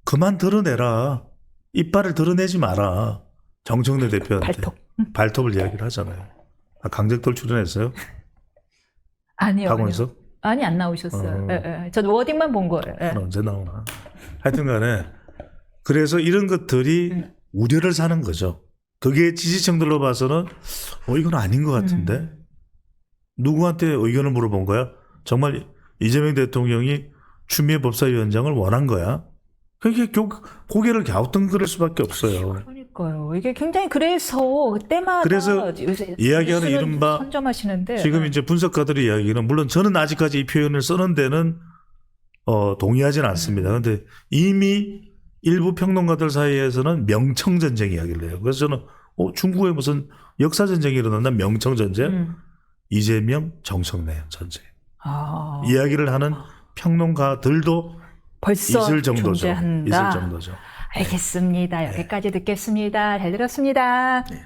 그만 드러내라. 이빨을 드러내지 마라. 정청래 대표한테. 발톱을 이야기를 하잖아요. 강적돌 출연했어요? 아니요. 박원석? 아니, 안 나오셨어요. 전 워딩만 본 거예요. 언제 나오나. 하여튼 간에 그래서 이런 것들이 우려를 사는 거죠. 그게 지지층들로 봐서는 이건 아닌 것 같은데 누구한테 의견을 물어본 거야? 정말 이재명 대통령이 추미애 법사위원장을 원한 거야? 그게 고개를 갸우뚱거릴 수밖에 없어요. 그러니까요. 이게 굉장히 그래서 그때마다 그래서 이야기하는 이른바 선점하시는데 지금 이제 분석가들의 이야기는 물론 저는 아직까지 이 표현을 쓰는 데는 동의하지는 않습니다. 그런데 이미 일부 평론가들 사이에서는 명청전쟁 이야기를 해요. 그래서 저는 중국에 무슨 역사전쟁이 일어났나 명청전쟁? 이재명 정청래 전쟁. 이야기를 하는 평론가들도 벌써 있을 정도죠. 존재한다. 있을 정도죠. 알겠습니다. 여기까지 듣겠습니다. 잘 들었습니다. 네.